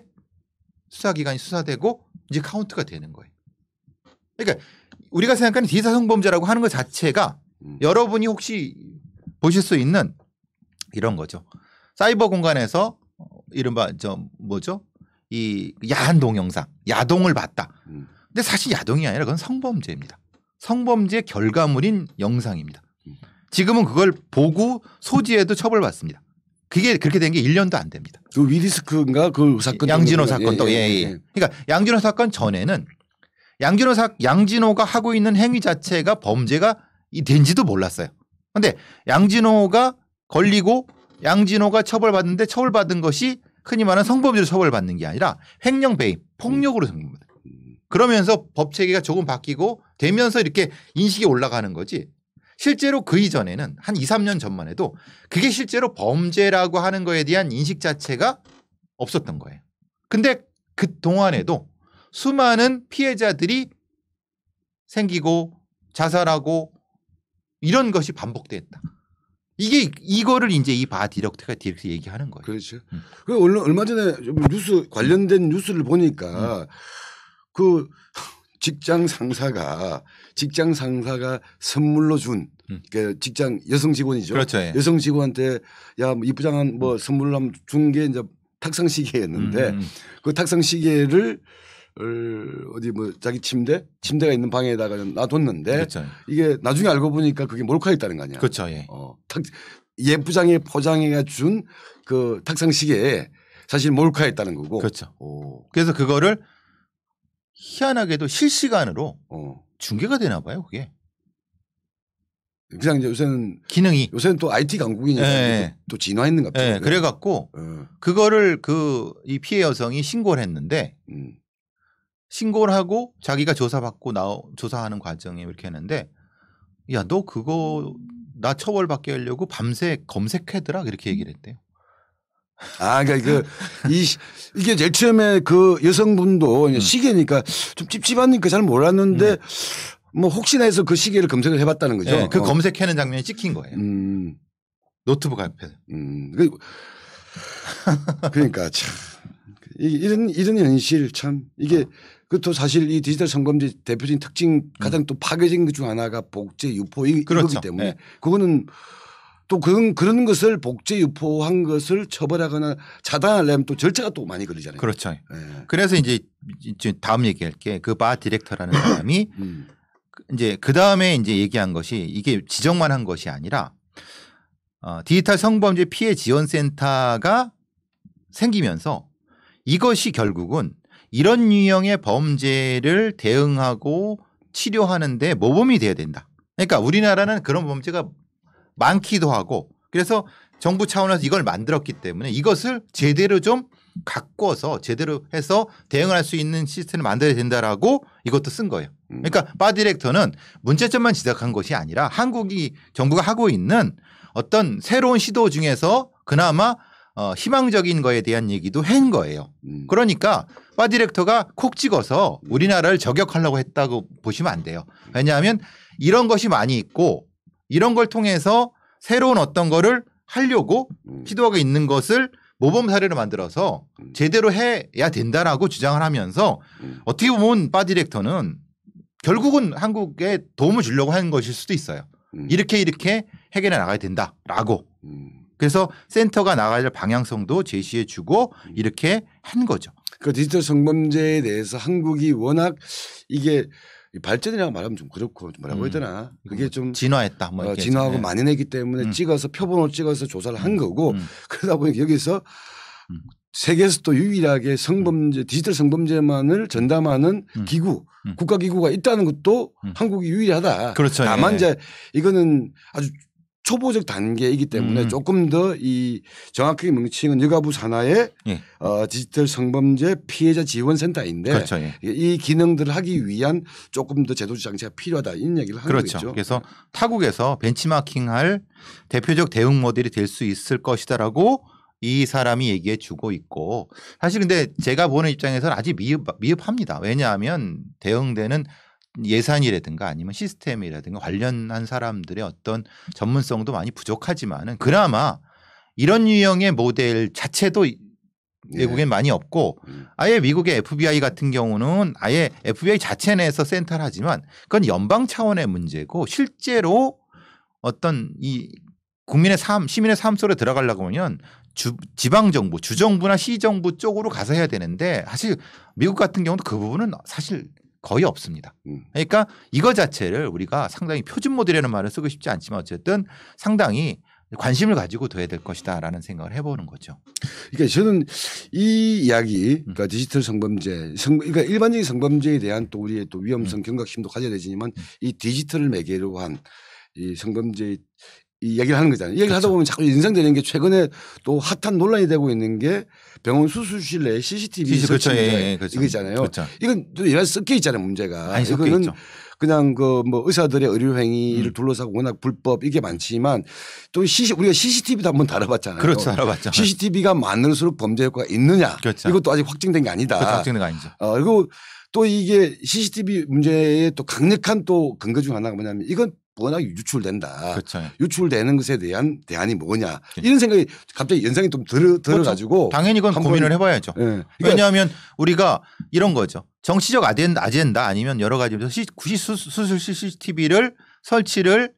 수사기관이 수사되고 이제 카운트가 되는 거예요. 그러니까 우리가 생각하는 디지털 성범죄라고 하는 것 자체가 여러분이 혹시 보실 수 있는 이런 거죠. 사이버 공간에서 이른바 이 야한 동영상, 야동을 봤다. 근데 사실 야동이 아니라 그건 성범죄입니다. 성범죄 결과물인 영상입니다. 지금은 그걸 보고 소지해도 처벌받습니다. 그게 그렇게 된 게 1년도 안 됩니다. 그 위리스크인가 그 사건 양진호 사건도 그러니까 양진호 사건 전에는 양진호가 하고 있는 행위 자체가 범죄가 된지도 몰랐어요. 그런데 양진호가 걸리고 양진호가 처벌받는데 처벌받은 것이 흔히 말하는 성범죄로 처벌받는 게 아니라 횡령 배임, 폭력으로 성범죄. 그러면서 법 체계가 조금 바뀌고 되면서 이렇게 인식이 올라가는 거지. 실제로 그 이전에는 한 2, 3년 전만 해도 그게 실제로 범죄라고 하는 거에 대한 인식 자체가 없었던 거예요. 근데 그 동안에도 수많은 피해자들이 생기고 자살하고 이런 것이 반복됐다. 이거를 이제 이 바 디렉터가 얘기하는 거예요. 그렇죠. 그 얼마 전에 관련된 뉴스를 보니까 그 직장 상사가 선물로 준 그 직장 여성 직원이죠. 그렇죠. 여성 직원한테 야, 뭐 이 부장한 뭐 선물을 준 게 이제 탁상 시계였는데 그 탁상 시계를 어디 뭐 자기 침대가 있는 방에다가 놔뒀는데 그렇죠. 이게 나중에 알고 보니까 그게 몰카였다는 거 아니야. 그렇죠. 예. 예쁘장에 포장해가 준 그 탁상 시계에 사실 몰카였다는 거고. 그렇죠. 그래서 그거를 희한하게도 실시간으로 중계가 되나 봐요, 그게. 그냥 이제 요새는 또 IT 강국이니까 네. 또 진화했는가 봐요. 네. 그래갖고 그거를 이 피해 여성이 신고를 했는데 신고를 하고 자기가 조사받고 조사하는 과정에 이렇게 했는데 야, 너 그거 나 처벌받게 하려고 밤새 검색하더라 이렇게 얘기를 했대요. 그러니까 이게 제일 처음에 그 여성분도 시계니까 좀 찝찝하니까 잘 몰랐는데 뭐 혹시나 해서 그 시계를 검색을 해봤다는 거죠. 네, 그 검색하는 장면이 찍힌 거예요. 노트북 앞에서. 그러니까 참 이런 현실 참 이게 그것도 사실 이 디지털 성범죄 대표적인 특징 가장 또 파괴적인 것 중 하나가 복제 유포 그렇죠. 이거기 때문에 네. 그거는 또 그런 것을 복제 유포한 것을 처벌하거나 차단하려면 또 절차가 또 많이 걸리잖아요. 그렇죠. 네. 그래서 이제 다음 얘기할 게 그 바 디렉터라는 사람이 이제 그 다음에 이제 얘기한 것이 이게 지적만 한 것이 아니라 디지털 성범죄 피해 지원센터가 생기면서 이것이 결국은 이런 유형의 범죄를 대응하고 치료하는데 모범이 돼야 된다. 그러니까 우리나라는 그런 범죄가 많기도 하고 그래서 정부 차원에서 이걸 만들었기 때문에 이것을 제대로 좀 가꿔서 제대로 해서 대응을 할 수 있는 시스템을 만들어야 된다라고 이것도 쓴 거예요. 그러니까 바 디렉터는 문제점만 지적한 것이 아니라 정부가 하고 있는 어떤 새로운 시도 중에서 그나마 희망적인 거에 대한 얘기도 한 거예요. 그러니까 바 디렉터가 콕 찍어서 우리나라를 저격하려고 했다고 보시면 안 돼요. 왜냐하면 이런 것이 많이 있고 이런 걸 통해서 새로운 어떤 거를 하려고 시도하고 있는 것을 모범 사례로 만들어서 제대로 해야 된다라고 주장을 하면서 어떻게 보면 바 디렉터는 결국은 한국에 도움을 주려고 하는 것일 수도 있어요. 이렇게 해결해 나가야 된다라고. 그래서 센터가 나가야 될 방향성도 제시해 주고 이렇게 한 거죠. 그 디지털 성범죄에 대해서 한국이 워낙 이게 발전이라고 말하면 좀 그렇고 뭐라고 해야 되나 그게 좀 진화했다. 진화하고 만연했기 때문에 표본으로 찍어서 조사를 한 거고 그러다 보니까 여기서 세계에서 또 유일하게 디지털 성범죄만을 전담하는 기구 국가기구가 있다는 것도 한국이 유일하다. 그렇죠. 다만 이제 이거는 아주 초보적 단계이기 때문에 조금 더 이 정확하게 명칭은 여가부 산하의 디지털 성범죄 피해자 지원센터인데 그렇죠. 이 기능들을 하기 위한 조금 더 제도적 장치가 필요하다 이런 얘기를 하는 그렇죠. 거죠. 그래서 타국에서 벤치마킹할 대표적 대응 모델이 될 수 있을 것이다라고 이 사람이 얘기해 주고 있고 사실 근데 제가 보는 입장에서는 아직 미흡합니다. 왜냐하면 대응되는 예산이라든가 아니면 시스템이라든가 관련한 사람들의 어떤 전문성도 많이 부족하지만은 그나마 이런 유형의 모델 자체도 외국엔 많이 없고 아예 미국의 FBI 같은 경우는 아예 FBI 자체 내에서 센터를 하지만 그건 연방 차원의 문제고 실제로 어떤 이 국민의 삶, 시민의 삶 속에 들어가려고 하면 지방정부, 주정부나 시정부 쪽으로 가서 해야 되는데 사실 미국 같은 경우도 그 부분은 사실 거의 없습니다. 그러니까 이거 자체를 우리가 상당히 표준 모델이라는 말을 쓰고 싶지 않지만 어쨌든 상당히 관심을 가지고 둬야 될 것이다라는 생각을 해보는 거죠. 그러니까 저는 이 이야기, 그러니까 디지털 성범죄, 그러니까 일반적인 성범죄에 대한 또 우리의 또 위험성, 경각심도 가져야 되지만 이 디지털을 매개로 한 이 성범죄 이 얘기를 하는 거잖아요. 이 얘기를 하다 보면 자꾸 인상되는 게 최근에 또 핫한 논란이 되고 있는 게 병원 수술실 내에 CCTV 설치 문제 이거 있잖아요. 그렇죠. 이건 또 여러 섞여 있잖아요. 문제가. 이거는 그냥 그 뭐 의사들의 의료 행위를 둘러싸고 워낙 불법 이게 많지만 또 우리가 CCTV도 한번 다뤄봤잖아요. 그렇죠. 다뤄봤죠. CCTV가 많을수록 범죄 효과가 있느냐. 그렇죠. 이것도 아직 확정된 게 아니다. 그렇죠. 확정된 거 아니죠. 그리고 또 이게 CCTV 문제의 또 강력한 또 근거 중 하나가 뭐냐면 이건 워낙 유출된다. 그렇죠. 유출되는 것에 대한 대안이 뭐냐. 이런 생각이 갑자기 연상이 좀 들어가지고. 당연히 그건 고민을 해봐야죠. 네. 그러니까 왜냐하면 우리가 이런 거죠. 정치적 아젠다 아니면 여러 가지 수술 CCTV를 설치를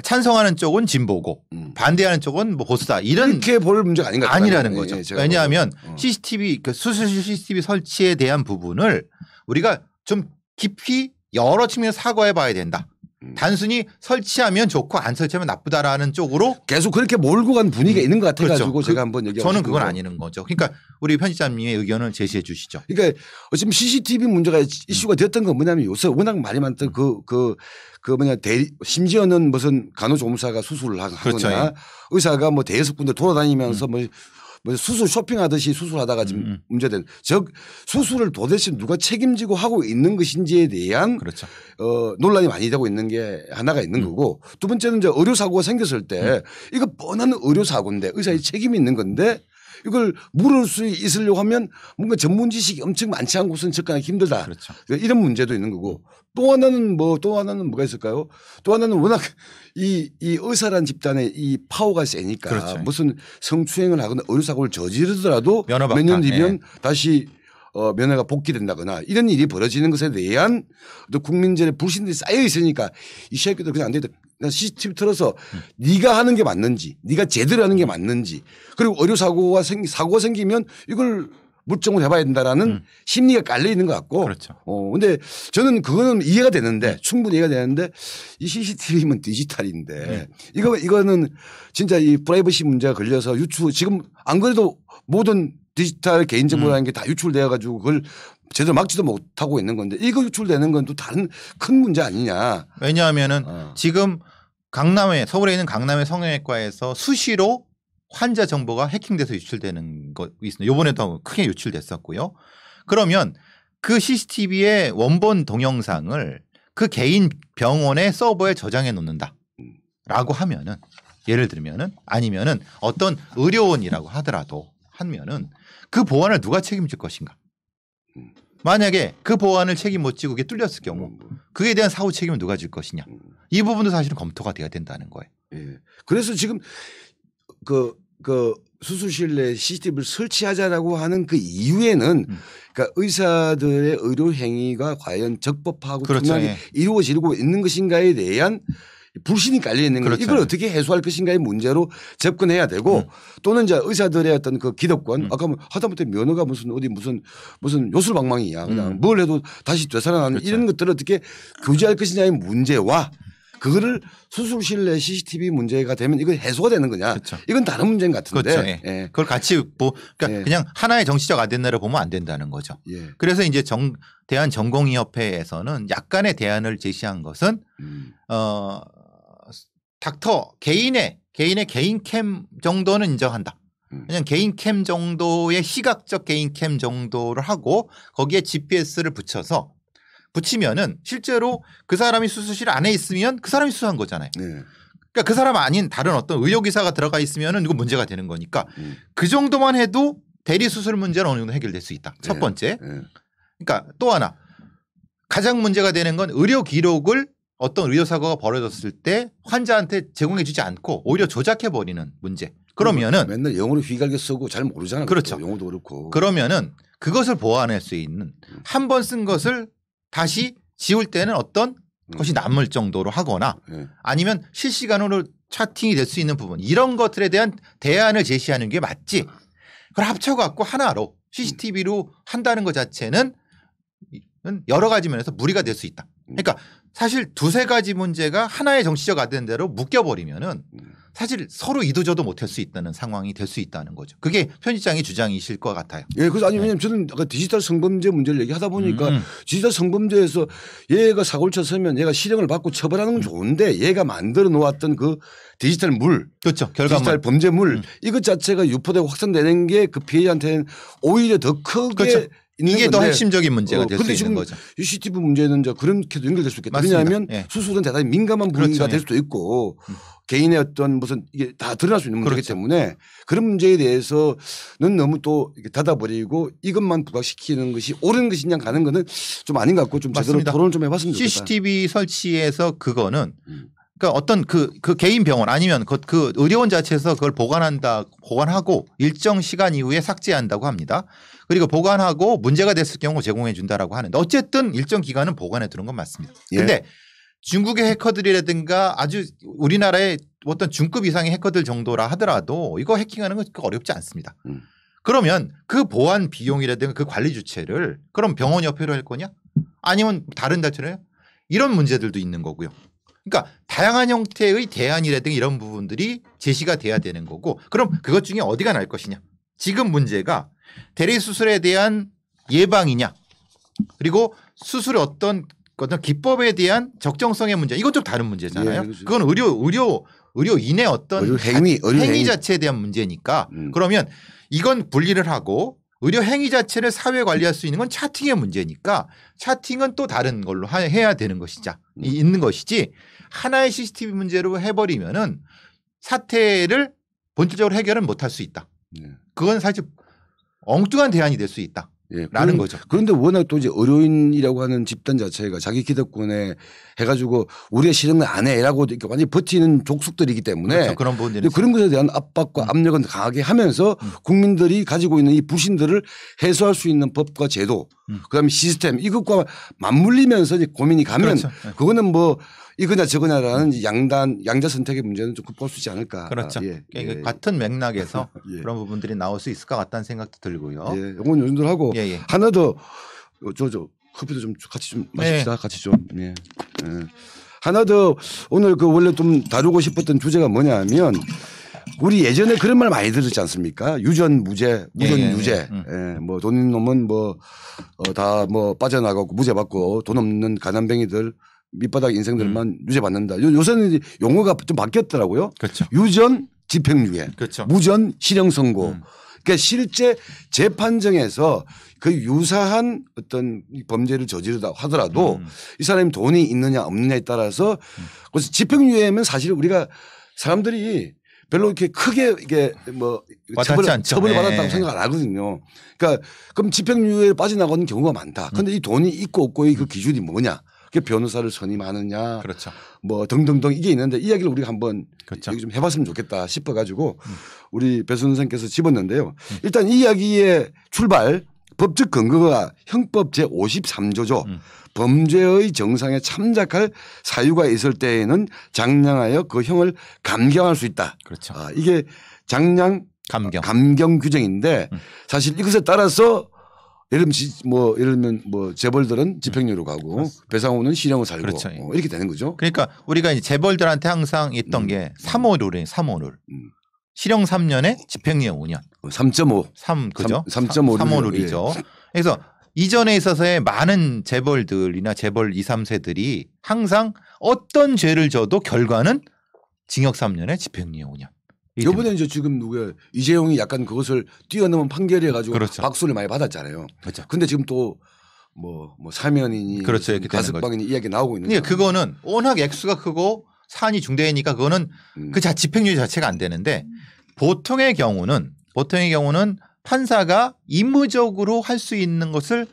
찬성하는 쪽은 진보고 반대하는 쪽은 뭐 보수다 이런 이렇게 볼 문제가 아닌 것 같아요. 아니라는 거죠. 왜냐하면 CCTV 그 수술 CCTV 설치에 대한 부분을 우리가 좀 깊이 여러 측면에서 사과해 봐야 된다. 단순히 설치하면 좋고 안 설치하면 나쁘다라는 쪽으로 계속 그렇게 몰고 간 분위기가 있는 것 같아가지고 그렇죠. 제가 한번 얘기하고 저는 그건 아니는 거죠. 그러니까 우리 편집장님의 의견을 제시해 주시죠. 그러니까 지금 CCTV 문제가 이슈가 되었던 건 뭐냐면 요새 워낙 말이 많던 심지어는 무슨 간호조무사가 수술을 하거나 그렇죠. 의사가 뭐 대여섯 군데 돌아다니면서 뭐 수술 쇼핑하듯이 수술하다가 지금 문제된 즉 수술을 도대체 누가 책임지고 하고 있는 것인지에 대한 그렇죠. 논란이 많이 되고 있는 게 하나가 있는 거고 두 번째는 이제 의료 사고가 생겼을 때 이거 뻔한 의료 사고인데 의사의 책임이 있는 건데 이걸 물을 수 있으려고 하면 뭔가 전문 지식이 엄청 많지 않은 곳은 접근하기 힘들다. 그렇죠. 이런 문제도 있는 거고 또 하나는 뭐가 있을까요? 또 하나는 워낙 이 의사란 집단의 이 파워가 세니까 그렇죠. 무슨 성추행을 하거나 의료사고를 저지르더라도 몇 년 뒤면 다시 면회가 복귀된다거나 이런 일이 벌어지는 것에 대한 또 국민들의 불신들이 쌓여 있으니까 이 새끼들 그냥 안 되겠다. CCTV 틀어서 네가 하는 게 맞는지 네가 제대로 하는 게 맞는지 그리고 의료사고가 생기면 이걸 물증을 해봐야 된다라는 심리가 깔려 있는 것 같고. 그렇죠. 근데 저는 그거는 이해가 되는데 충분히 이해가 되는데 이 CCTV는 디지털인데 이거는 진짜 이 프라이버시 문제가 걸려서 유출 지금 안 그래도 모든 디지털 개인정보라는 게 다 유출되어 가지고 그걸 제대로 막지도 못하고 있는 건데 이거 유출되는 건 또 다른 큰 문제 아니냐. 왜냐하면은 지금 서울에 있는 강남의 성형외과에서 수시로 환자 정보가 해킹돼서 유출되는 거 있습니다. 이번에도 크게 유출됐었고요. 그러면 그 CCTV의 원본 동영상을 그 개인 병원의 서버에 저장해 놓는다라고 하면은 예를 들면은 아니면은 어떤 의료원이라고 하더라도 하면은 그 보안을 누가 책임질 것인가? 만약에 그 보안을 책임 못 지고 그게 뚫렸을 경우 그에 대한 사후 책임은 누가 질 것이냐? 이 부분도 사실은 검토가 돼야 된다는 거예요. 예. 그래서 지금 그 수술실 내 CCTV를 설치하자라고 하는 그 이유에는 그러니까 의사들의 의료 행위가 과연 적법하고 그렇죠. 분명히 이루어지고 있는 것인가에 대한 불신이 깔려 있는 거예요. 그렇죠. 이걸 어떻게 해소할 것인가의 문제로 접근해야 되고 또는 이제 의사들의 어떤 그 기득권 아까 하다못해 면허가 무슨 요술방망이야. 그냥 뭘 해도 다시 되살아나는 그렇죠. 이런 것들을 어떻게 규제할 것이냐의 문제와 그거를 수술실 내 CCTV 문제가 되면 이건 해소가 되는 거냐. 그렇죠. 이건 다른 문제인 것 같은데. 그렇죠. 예. 예. 그걸 같이 그러니까 그냥 하나의 정치적 아젠다를 보면 안 된다는 거죠. 예. 그래서 이제 대한전공의협회에서는 약간의 대안을 제시한 것은 닥터 개인의 개인 캠 정도는 인정한다. 그냥 개인 캠 정도의 시각적 개인 캠 정도를 하고 거기에 GPS를 붙이면은 실제로 그 사람이 수술실 안에 있으면 그 사람이 수술한 거잖아요. 네. 그러니까 그 사람 아닌 다른 어떤 의료기사가 들어가 있으면은 이거 문제가 되는 거니까 그 정도만 해도 대리 수술 문제는 어느 정도 해결될 수 있다. 첫 번째. 그러니까 또 하나 가장 문제가 되는 건 의료 기록을 어떤 의료사고가 벌어졌을 때 환자한테 제공해 주지 않고 오히려 조작해 버리는 문제. 그러면은 맨날 영어로 휘갈겨 쓰고 잘 모르잖아요. 그렇죠. 영어도 그렇고. 그러면은 그것을 보완할 수 있는 한 번 쓴 것을 다시 지울 때는 어떤 것이 남을 정도로 하거나 아니면 실시간으로 차팅이 될 수 있는 부분 이런 것들에 대한 대안을 제시하는 게 맞지. 그걸 합쳐갖고 하나로 CCTV로 한다는 것 자체는 여러 가지 면에서 무리가 될 수 있다. 그러니까 사실 두세 가지 문제가 하나의 정치적 아젠다로 묶여버리면은 사실 서로 이도저도 못할 수 있다는 상황이 될 수 있다는 거죠. 그게 편집장의 주장이실 것 같아요. 예, 그래서 아니 왜냐면 저는 아까 디지털 성범죄 문제를 얘기하다 보니까 디지털 성범죄에서 얘가 사고를 쳤으면 얘가 실형을 받고 처벌하는 건 좋은데 얘가 만들어 놓았던 그 디지털 물, 그렇죠. 결과물, 디지털 범죄물 이것 자체가 유포되고 확산되는 게 그 피해자한테는 오히려 더 크게 그렇죠. 이게 더 핵심적인 문제가 될 수 있는 거죠. CCTV 문제는 이제 그렇게도 연결될 수 있겠다. 왜냐하면 수술은 대단히 민감한 부위가 될 수도 있고 개인의 어떤 무슨 이게 다 드러날 수 있는 문제이기 때문에 그런 문제에 대해서는 너무 또 이렇게 닫아버리고 이것만 부각시키는 것이 옳은 것이냐 가는 거는 좀 아닌 것 같고 좀 제대로 토론을 좀 해봤으면 좋겠다. CCTV 설치에서 그거는 그러니까 어떤 그 개인 병원 아니면 그 의료원 자체에서 그걸 보관하고 일정 시간 이후에 삭제한다고 합니다. 그리고 보관하고 문제가 됐을 경우 제공해 준다라고 하는데 어쨌든 일정 기간은 보관해 두는 건 맞습니다. 그런데 중국의 해커들이라든가 아주 우리나라의 어떤 중급 이상의 해커들 정도라 하더라도 이거 해킹하는 건 어렵지 않습니다. 그러면 그 보안 비용이라든가 그 관리 주체를 그럼 병원 옆에로 할 거냐? 아니면 다른 데로 해요? 이런 문제들도 있는 거고요. 그러니까 다양한 형태의 대안이라든가 이런 부분들이 제시가 돼야 되는 거고 그럼 그것 중에 어디가 날 것이냐? 지금 문제가 대리수술에 대한 예방이냐 그리고 수술의 어떤 기법에 대한 적정성의 문제 이건 좀 다른 문제잖아요. 예, 그건 의료인의 어떤 행위 자체에 대한 문제니까 그러면 이건 분리를 하고 의료 행위 자체를 사회 관리할 수 있는 건 차팅의 문제니까 차팅은 또 다른 걸로 해야 되는 것이자 있는 것이지 하나의 CCTV 문제로 해버리면은 사태를 본질적으로 해결은 못할 수 있다. 그건 사실 엉뚱한 대안이 될 수 있다. 예, 라는 거죠. 그런데 워낙 또 이제 의료인이라고 하는 집단 자체가 자기 기득권에 해가지고 우리의 실행을 안 해라고 이렇게 완전히 버티는 족속들이기 때문에 그렇죠. 그런 부분들이 그런 것에 대한 압박과 압력은 강하게 하면서 국민들이 가지고 있는 이 부신들을 해소할 수 있는 법과 제도 그다음에 시스템 이것과 맞물리면서 이제 고민이 가면 그렇죠. 그거는 뭐 이거냐 저거냐라는 양자 선택의 문제는 좀 극복할 수 있지 않을까. 그렇죠. 그러니까 같은 맥락에서 그런 부분들이 나올 수 있을 것 같다는 생각도 들고요. 예, 이건 요즘들 하고 하나 더 저 커피도 좀 같이 좀 마십시다. 같이 좀. 예. 하나 더 오늘 그 원래 좀 다루고 싶었던 주제가 뭐냐면 우리 예전에 그런 말 많이 들었지 않습니까? 유전 무죄, 무전 유죄. 예, 뭐 돈 있는 놈은 뭐 다 뭐 빠져나가고 무죄 받고 돈 없는 가난뱅이들 밑바닥 인생들만 유죄 받는다. 요새는 용어가 좀 바뀌었더라고요. 그렇죠. 유전 집행유예, 그렇죠. 무전 실형 선고. 그러니까 실제 재판정에서 그 유사한 어떤 범죄를 저지르다 하더라도 이 사람이 돈이 있느냐 없느냐에 따라서 그래서 집행유예면 사실 우리가 사람들이 별로 이렇게 크게 이게 뭐 처벌을 받았다고 생각 안 하거든요. 그러니까 그럼 집행유예에 빠져나가는 경우가 많다. 그런데 이 돈이 있고 없고의 그 기준이 뭐냐? 그게 변호사를 선임하느냐, 그렇죠. 뭐 등등등 이게 있는데 이 이야기를 우리가 한번 그렇죠. 얘기 좀 해봤으면 좋겠다 싶어가지고 우리 배 선생께서 집었는데요. 일단 이 이야기의 출발 법적 근거가 형법 제53조죠. 범죄의 정상에 참작할 사유가 있을 때에는 장량하여 그 형을 감경할 수 있다. 그렇죠. 이게 장량 감경 규정인데 사실 이것에 따라서 예를 들면 뭐 재벌들은 집행유예로 가고 배상호는 실형을 살고 그렇죠. 이렇게 되는 거죠. 그러니까 우리가 이제 재벌들한테 항상 있던 게 3호 룰이에요. 3호 룰. 실형 3년에 집행유예 5년. 3.5. 3 그죠? 3.5 룰이죠. 그래서 이전에 있어서의 많은 재벌들이나 재벌 2, 3세들이 항상 어떤 죄를 져도 결과는 징역 3년에 집행유예 5년. 이번에 이제 지금 누구야 이재용이 약간 그것을 뛰어넘은 판결해 가지고 그렇죠. 박수를 많이 받았잖아요. 그렇죠. 근데 지금 또 뭐 사면이니 그렇죠. 이렇게 가석방이니 이야기 나오고 있는. 그러니까 그거는 워낙 액수가 크고 사안이 중대하니까 그거는 그 집행유예 자체가 안 되는데 보통의 경우는 판사가 임무적으로 할 수 있는 것을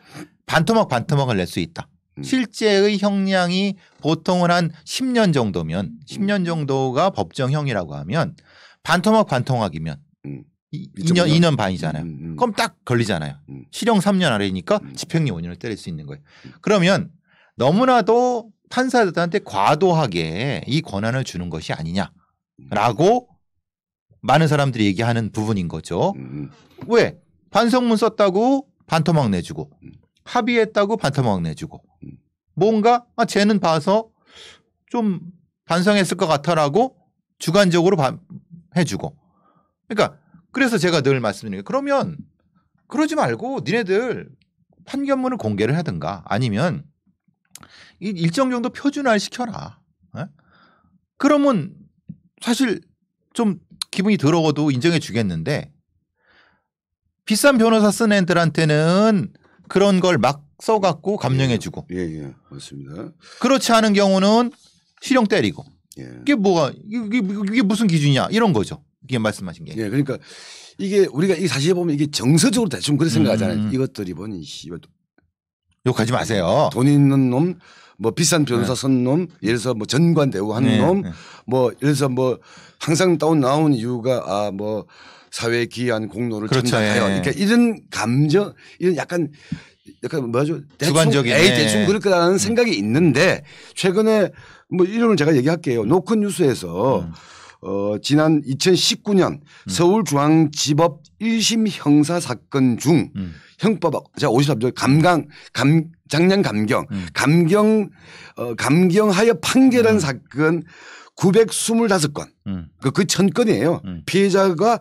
반토막을 낼 수 있다. 실제의 형량이 보통은 한 10년 정도면 10년 정도가 법정형이라고 하면 반토막이면 2년 반이잖아요. 그럼 딱 걸리잖아요. 실형 3년 아래니까 집행유예 5년을 때릴 수 있는 거예요. 그러면 너무나도 판사들한테 과도하게 이 권한을 주는 것이 아니냐라고 많은 사람들이 얘기하는 부분인 거죠. 왜? 반성문 썼다고 반토막 내주고 합의했다고 반토막 내주고 뭔가 쟤는 봐서 좀 반성했을 것 같아라고 주관적으로 해주고 그러니까 그래서 제가 늘 말씀드리는 게 그러면 그러지 말고 니네들 판결문을 공개를 하든가 아니면 일정 정도 표준화를 시켜라. 그러면 사실 좀 기분이 더러워도 인정해 주겠는데 비싼 변호사 쓴 애들한테는 그런 걸 막 써갖고 감형해 주고 예, 맞습니다. 그렇지 않은 경우는 실형 때리고 이게 이게 무슨 기준이냐 이런 거죠. 이게 말씀하신 게. 예, 그러니까 이게 우리가 이 사실 보면 이게 정서적으로 대충 그렇게 생각하잖아요. 이것들이 보니 욕하지 마세요. 돈 있는 놈, 뭐 비싼 변호사 쓴 놈, 예를 들어서 뭐 전관 대우한 놈, 뭐 예를 들어서 뭐 항상 나오는 이유가 뭐 사회에 기여한 공로를 그렇죠. 전달하여. 그러니까 이런 감정, 이런 약간 약간 뭐죠? 주관적인 대충 그럴 거라는 생각이 있는데 최근에 뭐 이름을 제가 얘기할게요. 노컷 뉴스에서 지난 2019년 서울중앙지법 1심 형사 사건 중 형법 제가 53조 장량 감경하여 판결한 사건 925건 그 1000건이에요. 피해자가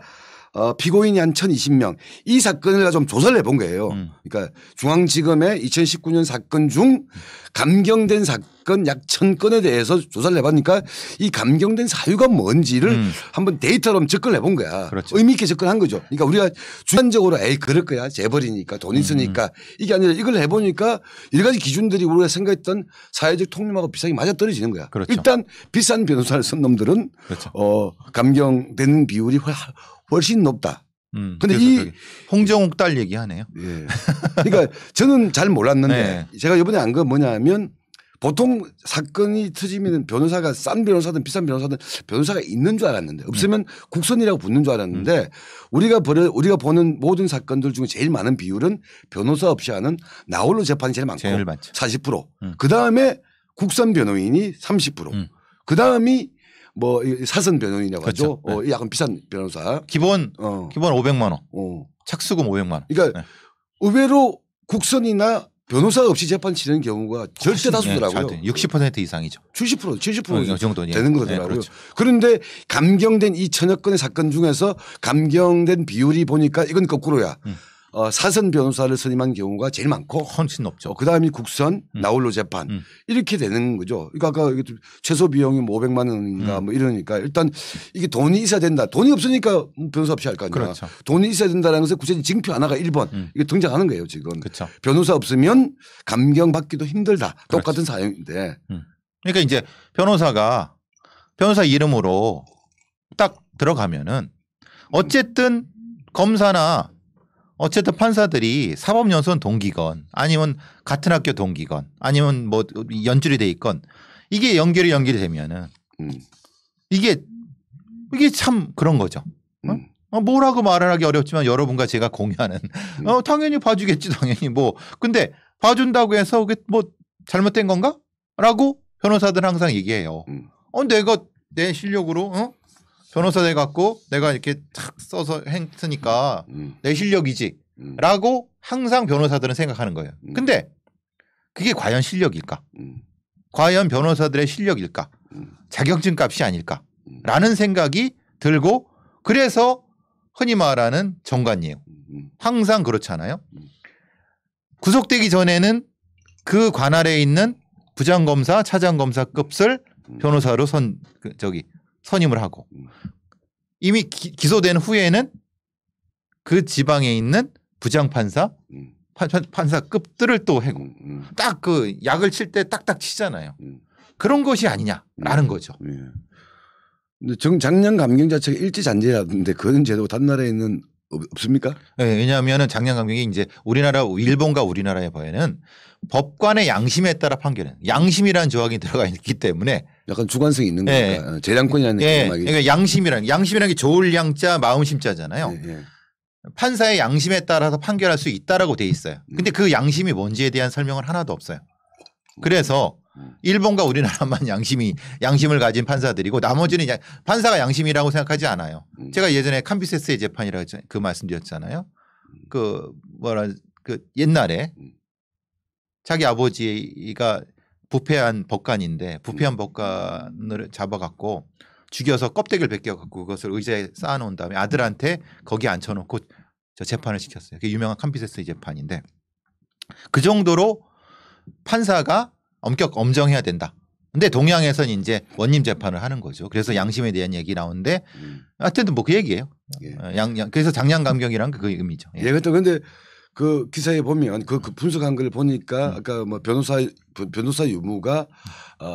피고인이 한 1020명 이 사건을 좀 조사를 해본 거예요. 그러니까 중앙지검의 2019년 사건 중 감경된 사건 약 1000건에 대해서 조사를 해보니까 이 감경된 사유가 뭔지를 한번 데이터로 접근을 해본 거야. 그렇죠. 의미 있게 접근한 거죠. 그러니까 우리가 주관적으로 에이 그럴 거야 재벌이니까 돈 있으니까 이게 아니라 이걸 해보니까 여러 가지 기준들이 우리가 생각했던 사회적 통념하고 비슷하게 맞아떨어지는 거야. 그렇죠. 일단 비싼 변호사를 쓴 놈들은 그렇죠. 감경되는 비율이 훨씬 높다. 근데 이 홍정욱 딸 얘기하네요. 예. 그러니까 저는 잘 몰랐는데 네. 제가 이번에 안 건 뭐냐면 보통 사건이 터지면 변호사가 싼 변호사든 비싼 변호사든 변호사가 있는 줄 알았는데 없으면 국선이라고 붙는 줄 알았는데 우리가 보는 모든 사건들 중에 제일 많은 비율은 변호사 없이 하는 나홀로 재판이 제일 많고 제일 많죠. 40%. 그다음에 국선 변호인이 30%. 그다음이 뭐 사선 변호인이라고 그렇죠. 하죠. 약간 비싼 변호사. 기본 500만 원. 착수금 500만 원. 그러니까 의외로 국선이나 변호사 없이 재판 치르는 경우가 절대 다수더라고요. 60% 이상이죠. 70%, 70% 정도 되는 거더라고요. 네, 그렇죠. 그런데 감경된 이 1000여 건의 사건 중에서 감경된 비율이 보니까 이건 거꾸로야. 사선 변호사를 선임한 경우가 제일 많고 훨씬 높죠. 그다음이 국선 나홀로 재판 이렇게 되는 거죠. 그러니까 아까 최소 비용이 뭐 500만 원인가 뭐 이러니까 일단 이게 돈이 있어야 된다. 돈이 없으니까 변호사 없이 할 거 아니야. 그렇죠. 돈이 있어야 된다는 것은 구체적인 징표 하나가 1번 이게 등장하는 거예요 지금. 그렇죠. 변호사 없으면 감경받기도 힘들다. 그렇죠. 똑같은 사연인데. 그러니까 이제 변호사 이름으로 딱 들어가면은 어쨌든 검사나 어쨌든 판사들이 사법연수원 동기건 아니면 같은 학교 동기건 아니면 뭐 연줄이 돼 있건 이게 연결이 되면은 이게 참 그런 거죠. 뭐라고 말을 하기 어렵지만 여러분과 제가 공유하는 당연히 봐주겠지 당연히 뭐 근데 봐준다고 해서 그게 뭐 잘못된 건가? 라고 변호사들은 항상 얘기해요. 내가 내 실력으로 변호사 돼 갖고 내가 이렇게 탁 써서 했으니까 내 실력이지 라고 항상 변호사들은 생각하는 거예요. 근데 그게 과연 실력일까? 과연 변호사들의 실력일까? 자격증 값이 아닐까? 라는 생각이 들고 그래서 흔히 말하는 정관이에요. 항상 그렇잖아요. 구속되기 전에는 그 관할에 있는 부장검사, 차장검사급을 변호사로 선임을 하고 이미 기소된 후에는 그 지방에 있는 부장판사, 판사급들을 또 해고 딱 그 약을 칠 때 딱딱 치잖아요. 그런 것이 아니냐라는 거죠. 근데 장량 감경 자체가 일지잔재라는데 그런 제도 다른 나라에 있는 없습니까? 네, 왜냐하면 장량 감경이 이제 일본과 우리나라의 법에는 법관의 양심에 따라 판결은 양심이라는 조항이 들어가 있기 때문에 약간 주관성이 있는 거니까 재량권이라는 네. 그러니까 양심이라는 게 좋을 양자 마음심자잖아요. 네. 판사의 양심에 따라서 판결할 수 있다라고 돼 있어요. 근데 그 양심이 뭔지에 대한 설명은 하나도 없어요. 그래서 일본과 우리나라만 양심을 가진 판사들이고 나머지는 판사가 양심이라고 생각하지 않아요. 제가 예전에 캄비세스의 재판이라고 그 말씀드렸잖아요. 그 옛날에 자기 아버지가 부패한 법관인데 부패한 법관을 잡아갖고 죽여서 껍데기를 벗겨갖고 그것을 의자에 쌓아놓은 다음에 아들한테 거기 앉혀놓고 저 재판을 시켰어요. 그게 유명한 캄비세스의 재판인데 그 정도로 판사가 엄정해야 된다. 근데 동양에서는 이제 원님 재판을 하는 거죠. 그래서 양심에 대한 얘기 나오는데 하여튼 뭐 그 얘기예요. 그래서 장량감경이란 그 의미죠. 예, 그런데 그 기사에 보면 그 분석한 걸 보니까 아까 뭐 변호사 유무가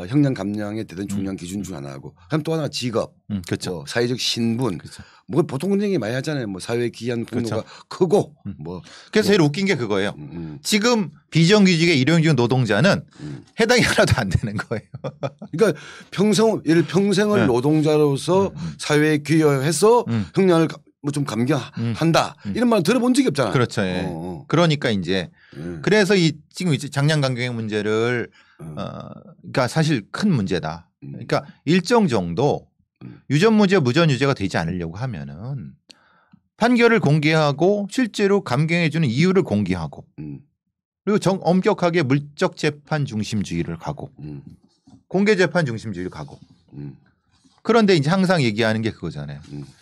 형량 감량에 대단 중요한 기준 중 하나고 그럼 또 하나가 직업, 그렇죠. 뭐 사회적 신분, 그렇죠. 뭐 보통 그런 얘기 많이 하잖아요. 뭐 사회 기여한 공로가 그렇죠. 크고 뭐 그래서 제일 웃긴 게 그거예요. 지금 비정규직의 일용직 노동자는 해당이 하나도 안 되는 거예요. 그러니까 평생을 노동자로서 사회에 기여해서 형량을 뭐 좀 감경한다 이런 말 들어본 적이 없잖아. 그렇죠. 예. 그러니까 이제 그래서 이 지금 이제 장량 강경의 문제를 그러니까 사실 큰 문제다. 그러니까 일정 정도 유전무죄 무전유죄가 되지 않으려고 하면은 판결을 공개하고 실제로 감경해 주는 이유를 공개하고 그리고 엄격하게 물적 재판 중심주의를 가고 공개 재판 중심주의를 가고 그런데 이제 항상 얘기하는 게 그거잖아요.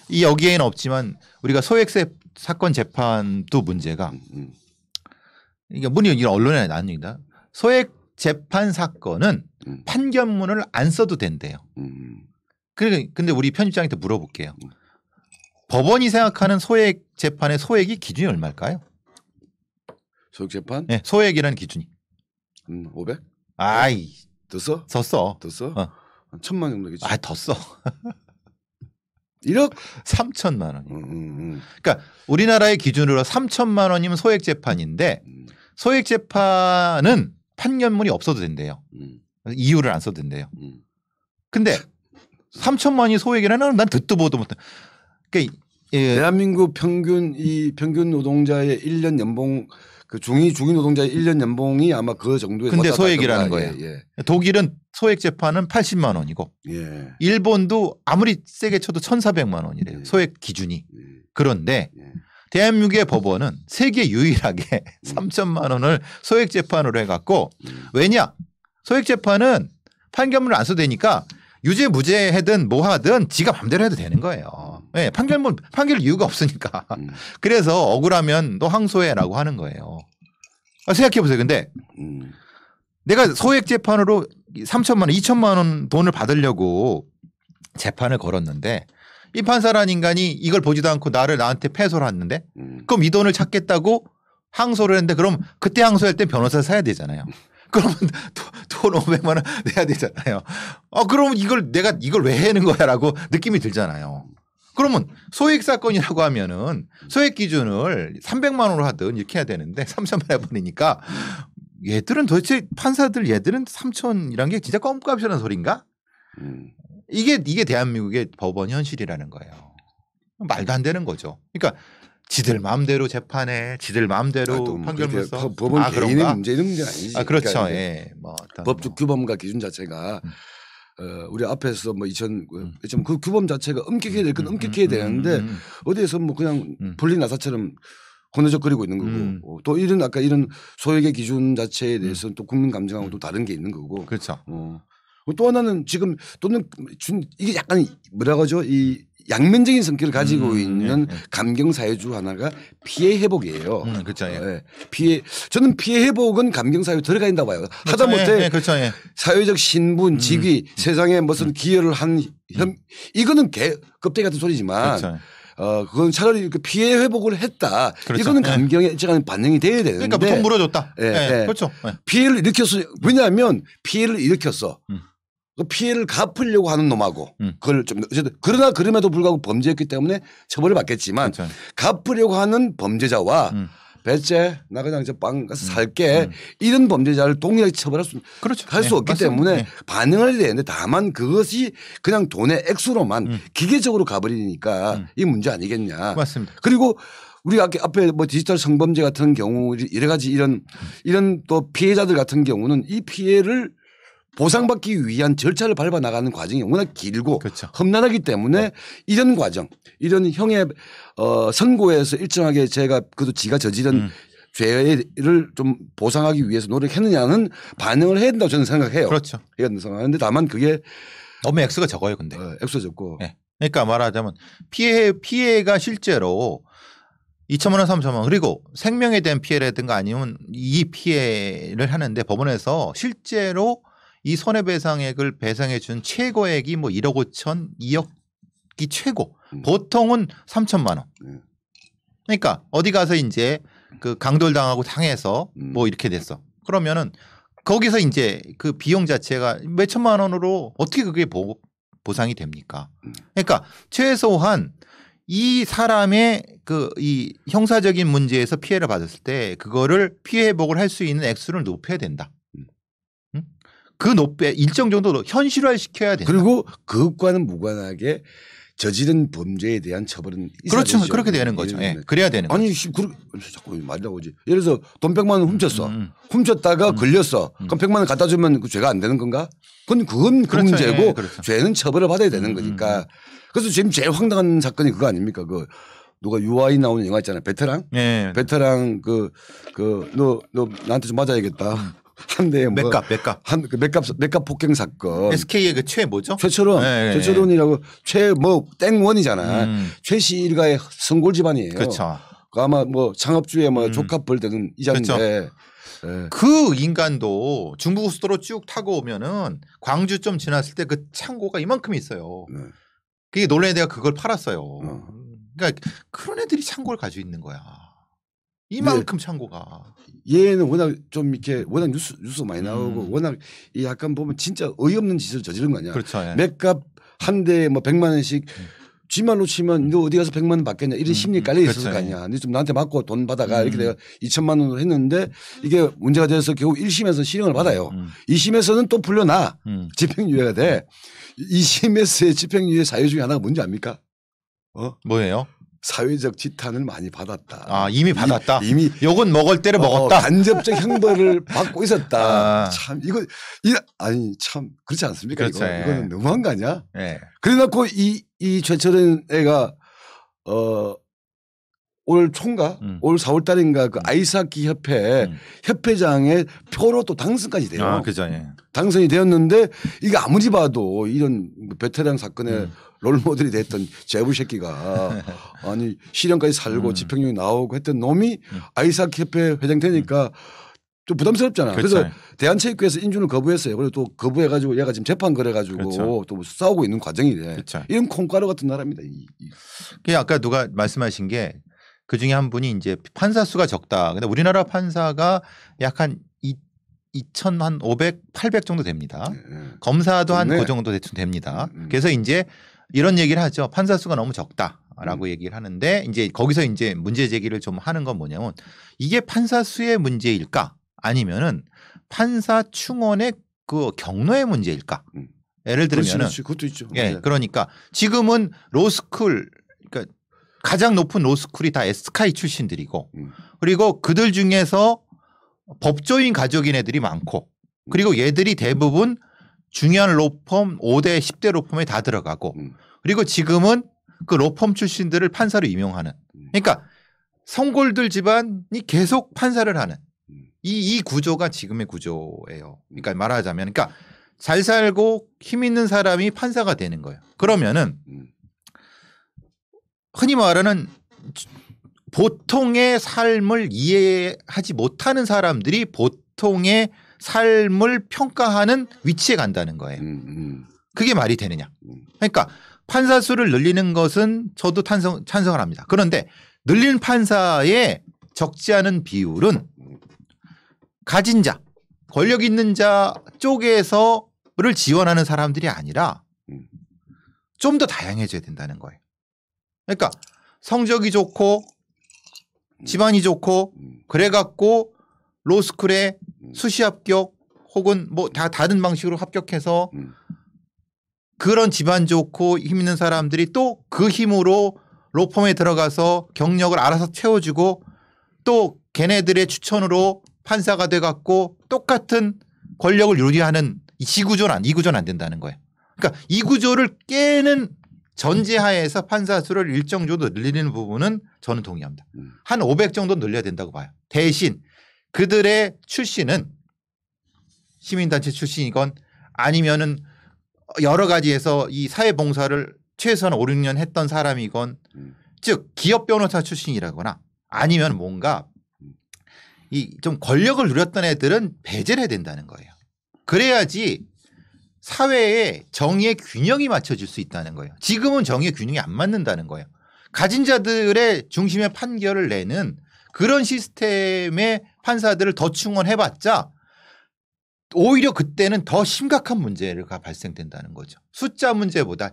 이 여기에는 없지만 우리가 소액세 사건 재판도 문제가 이게 문이 언론에 나옵니다. 소액 재판 사건은 판결문을 안 써도 된대요. 근데 우리 편집장한테 물어볼게요. 법원이 생각하는 소액 재판의 소액이 기준이 얼마일까요? 소액 재판? 네, 소액이라는 기준이. 500? 아이, 더 써? 더 써. 더 써? 1,000만 정도겠지. 아, 더 써. 1억? 3천만 원이에요. 그러니까 우리나라의 기준으로 3천만 원이면 소액 재판인데 소액 재판은 판결문이 없어도 된대요. 이유를 안 써도 된대요. 근데 3천만 원이 소액이라는 난 듣도 보도 못해. 그러니까 대한민국 평균 노동자의 1년 연봉 그 중위 노동자의 1년 연봉이 아마 그 정도에 근데 소액이라는 거예요. 예. 독일은 소액 재판은 80만 원이고 예. 일본도 아무리 세게 쳐도 1,400만 원이래요. 소액 기준이. 그런데 대한민국의 법원은 세계 유일하게 3천만 원을 소액 재판으로 해갖고 왜냐? 소액 재판은 판결문을 안 써도 되니까 유죄 무죄 하든 뭐 하든 지가 맘대로 해도 되는 거예요. 네, 판결 이유가 없으니까. 그래서 억울하면 또 항소해라고 하는 거예요. 생각해 보세요. 근데 내가 소액 재판으로 3천만 원, 2천만 원 돈을 받으려고 재판을 걸었는데 이 판사라는 인간이 이걸 보지도 않고 나한테 패소를 했는데 그럼 이 돈을 찾겠다고 항소를 했는데 그럼 그때 항소할 때 변호사를 사야 되잖아요. 그러면 돈 500만 원 내야 되잖아요. 그러면 내가 이걸 왜 하는 거야라고 느낌이 들잖아요. 그러면 소액 사건이라고 하면은 소액 기준을 300만 원으로 하든 이렇게 해야 되는데 3천만 원 해버리니까 얘들은 도대체 판사들 얘들은 3천이란 게 진짜 껌값이라는 소린가? 이게 대한민국의 법원 현실이라는 거예요. 말도 안 되는 거죠. 그러니까 지들 마음대로 재판해, 지들 마음대로 판결문 써. 법원 개인의 문제 이런 문제는 아니지. 그렇죠. 그러니까 예. 뭐 법적 규범과 기준 자체가 우리 앞에서 뭐 그 규범 자체가 엄격해야 될 건 엄격해야 되는데 어디에서 뭐 그냥 불린 나사처럼 건너적거리고 있는 거고 또 아까 이런 소액의 기준 자체에 대해서는 또 국민 감정하고 또 다른 게 있는 거고. 그렇죠. 또 하나는 지금 이게 약간 뭐라고 하죠? 이 양면적인 성격을 가지고 있는 감경 사유주 하나가 피해 회복이에요. 그렇죠. 예. 저는 피해 회복은 감경 사유 들어가 있다고 봐요. 그렇죠. 하다못해 그렇죠. 사회적 신분, 직위, 세상에 무슨 기여를 한 이거는 껍데기 같은 소리지만 그렇죠. 그건 차라리 피해 회복을 했다. 그렇죠. 이거는 감경에 일정한 반영이 돼야 되는데. 그러니까 돈 물어줬다. 그렇죠. 피해를 일으켰어. 왜냐하면 피해를 일으켰어. 그 피해를 갚으려고 하는 놈하고 그걸 좀 어쨌든 그러나 그럼에도 불구하고 범죄였기 때문에 처벌을 받겠지만 그렇죠. 갚으려고 하는 범죄자와 배째 나 그냥 저 빵 가서 살게 이런 범죄자를 동일하게 처벌할 수 할 수 없기 때문에 반응을 해야 되는데 다만 그것이 그냥 돈의 액수로만 기계적으로 가버리니까 이 문제 아니겠냐. 맞습니다. 그리고 우리가 앞에 뭐 디지털 성범죄 같은 경우 여러 가지 이런 또 피해자들 같은 경우는 이 피해를 보상받기 위한 절차를 밟아 나가는 과정이 워낙 길고 그렇죠. 험난하기 때문에 이런 과정, 이런 형의 선고에서 일정하게 제가 그래도 지가 저지른 죄를 좀 보상하기 위해서 노력했느냐는 반응을 해야 된다고 저는 생각해요. 그렇죠. 해야 된다고 생각하는데 다만 그게 너무 액수가 적어요, 근데. 액수가 적고. 네. 그러니까 말하자면 피해가 실제로 2천만 원, 3천만 원 그리고 생명에 대한 피해라든가 아니면 이 피해를 하는데 법원에서 실제로 이 손해배상액을 배상해 준 최고액이 뭐 1억 5천, 2억이 최고. 보통은 3천만 원. 그러니까 어디 가서 이제 그 강돌당하고 당해서 뭐 이렇게 됐어. 그러면은 거기서 이제 그 비용 자체가 몇 천만 원으로 어떻게 그게 보상이 됩니까? 그러니까 최소한 이 사람의 이 형사적인 문제에서 피해를 받았을 때 그거를 피해 회복을 할 수 있는 액수를 높여야 된다. 그 일정 정도 현실화 시켜야 된다. 그리고 그것과는 무관하게 저지른 범죄에 대한 처벌은 있어야 그렇죠. 되죠. 그렇게 되는 거죠. 예. 그래야 되는 거죠. 아니 자꾸 말이 나오지. 예를 들어서 돈 100만 원 훔쳤어. 훔쳤다가 걸렸어. 그럼 100만 원 갖다 주면 그 죄가 안 되는 건가? 그건 그 그렇죠. 문제고 예, 그렇죠. 죄는 처벌을 받아야 되는 거니까. 그래서 지금 제일 황당한 사건이 그거 아닙니까? 그 누가 유아인 나오는 영화 있잖아요. 베테랑. 예. 베테랑 너 나한테 좀 맞아야겠다. 한 대에 뭐 맥갑 폭행 사건. SK의 그 최 뭐죠? 최철원. 네, 최철원이라고 땡원이잖아. 최씨 일가의 성골 집안이에요. 그렇죠. 아마 뭐 창업주의 뭐 조카뻘 되는 이장인데. 그렇죠. 네. 그 인간도 중부고속도로 쭉 타고 오면은 광주 좀 지났을 때 그 창고가 이만큼 있어요. 네. 그게 논란에 내가 그걸 팔았어요. 그러니까 그런 애들이 창고를 가지고 있는 거야. 이만큼 창고가. 얘는 워낙 좀 이렇게 워낙 뉴스 많이 나오고 워낙 약간 보면 진짜 어이없는 짓을 저지른 거 아니야. 그렇죠. 예. 맥값 한 대에 뭐 100만 원씩 쥐말로 치면 너 어디 가서 100만 원 받겠냐 이런 심리 깔려 있을 그렇죠. 거 아니야. 너 좀 나한테 맞고 돈 받아가 이렇게 내가 2천만 원으로 했는데 이게 문제가 돼서 결국 1심에서 실형을 받아요. 2심에서는 또 풀려나 집행유예가 돼. 2심에서의 집행유예 사유 중에 하나가 뭔지 압니까? 뭐예요? 사회적 지탄을 많이 받았다. 아 이미 받았다. 이미 욕은 먹을 때를 먹었다. 간접적 형벌을 받고 있었다. 아. 참 이거 아니 참 그렇지 않습니까? 그렇죠. 이거는 너무한 거 아니야? 네. 그래놓고 이 최철은 애가 올 초인가 올 4월달인가 그 아이스하키 협회 협회장의 표로 또 당선까지 돼요. 아 그죠. 예. 당선이 되었는데 이게 아무리 봐도 이런 베테랑 사건의 롤모델이 됐던 재부 새끼가 아니 실형까지 살고 집행유예 나오고 했던 놈이 아이스하키 협회 회장 되니까 좀 부담스럽잖아. 그렇죠. 그래서 대한체육회에서 인준을 거부했어요. 그리고 또 거부해가지고 얘가 지금 재판 걸어가지고 그렇죠. 또 싸우고 있는 과정이래. 그렇죠. 이런 콩가루 같은 나라입니다. 아까 누가 말씀하신 게 그 중에 한 분이 이제 판사 수가 적다. 근데 우리나라 판사가 약 한 2,500, 800 정도 됩니다. 검사도 한 그 정도 대충 됩니다. 그래서 이제 이런 얘기를 하죠. 판사 수가 너무 적다라고 얘기를 하는데 이제 거기서 이제 문제 제기를 좀 하는 건 뭐냐면 이게 판사 수의 문제일까 아니면은 판사 충원의 그 경로의 문제일까? 예를 들면은 그것도 있죠. 예, 그러니까 지금은 로스쿨 그러니까 가장 높은 로스쿨이 다 SK 출신들이고 그리고 그들 중에서 법조인 가족인 애들이 많고 그리고 얘들이 대부분 중요한 로펌 5대 10대 로펌에 다 들어가고 그리고 지금은 그 로펌 출신들을 판사로 임용하는 그러니까 성골들 집안이 계속 판사를 하는 이 구조가 지금의 구조예요. 그러니까 말하자면 그러니까 잘 살고 힘 있는 사람이 판사가 되는 거예요. 그러면은 흔히 말하는 보통의 삶을 이해하지 못하는 사람들이 보통의 삶을 평가하는 위치에 간다는 거예요. 그게 말이 되느냐. 그러니까 판사 수를 늘리는 것은 저도 찬성을 합니다. 그런데 늘린 판사의 적지 않은 비율은 가진 자, 권력 있는 자 쪽에서를 지원하는 사람들이 아니라 좀 더 다양해져야 된다는 거예요. 그러니까 성적이 좋고 집안이 좋고 그래갖고 로스쿨에 수시 합격 혹은 뭐 다 다른 방식으로 합격해서 그런 집안 좋고 힘 있는 사람들이 또 그 힘으로 로펌에 들어가서 경력을 알아서 채워주고 또 걔네들의 추천으로 판사가 돼갖고 똑같은 권력을 유지하는 이 구조는 안 된다는 거예요. 그러니까 이 구조를 깨는 전제하에서 판사 수를 일정 정도 늘리는 부분은 저는 동의합니다. 한 500 정도 늘려야 된다고 봐요. 대신 그들의 출신은 시민단체 출신이건 아니면은 여러 가지에서 이 사회봉사를 최소한 5, 6년 했던 사람이건 즉 기업 변호사 출신이라거나 아니면 뭔가 이 좀 권력을 누렸던 애들은 배제를 해야 된다는 거예요. 그래야지 사회에 정의의 균형이 맞춰질 수 있다는 거예요. 지금은 정의의 균형이 안 맞는다는 거예요. 가진 자들의 중심의 판결을 내는 그런 시스템의 판사들을 더 충원해봤자 오히려 그때는 더 심각한 문제가 발생된다는 거죠. 숫자 문제보다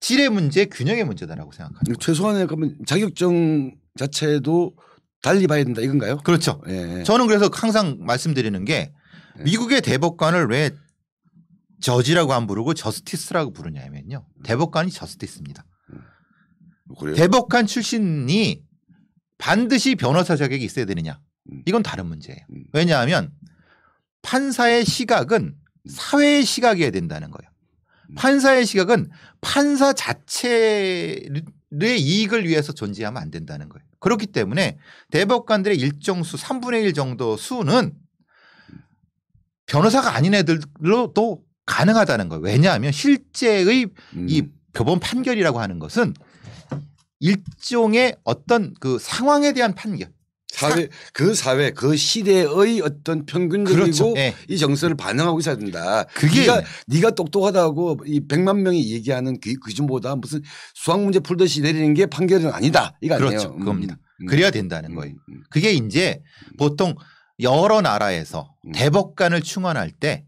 질의 문제, 균형의 문제다라고 생각합니다. 최소한의 그러면 자격증 자체도 달리 봐야 된다 이건가요? 그렇죠. 예. 저는 그래서 항상 말씀드리는 게 미국의 대법관을 왜 저지라고 안 부르고 저스티스라고 부르냐면요. 대법관이 저스티스입니다. 그래요? 대법관 출신이 반드시 변호사 자격이 있어야 되느냐. 이건 다른 문제예요. 왜냐하면 판사의 시각은 사회의 시각이어야 된다는 거예요. 판사의 시각은 판사 자체의 이익을 위해서 존재하면 안 된다는 거예요. 그렇기 때문에 대법관들의 일정 수 3분의 1 정도 수는 변호사가 아닌 애들로도 가능하다는 거예요. 왜냐하면 실제의 이 법원 판결이라고 하는 것은 일종의 어떤 그 상황에 대한 판결. 사회 그 시대의 어떤 평균적이고 그렇죠. 네. 이 정서를 반영하고 있어야 된다. 그게 네가 똑똑하다고 이 100만 명이 얘기하는 기준보다 무슨 수학 문제 풀듯이 내리는 게 판결은 아니다. 이거 아니에요. 그렇죠. 그겁니다. 그래야 된다는 거예요. 그게 이제 보통 여러 나라에서 대법관을 충원할 때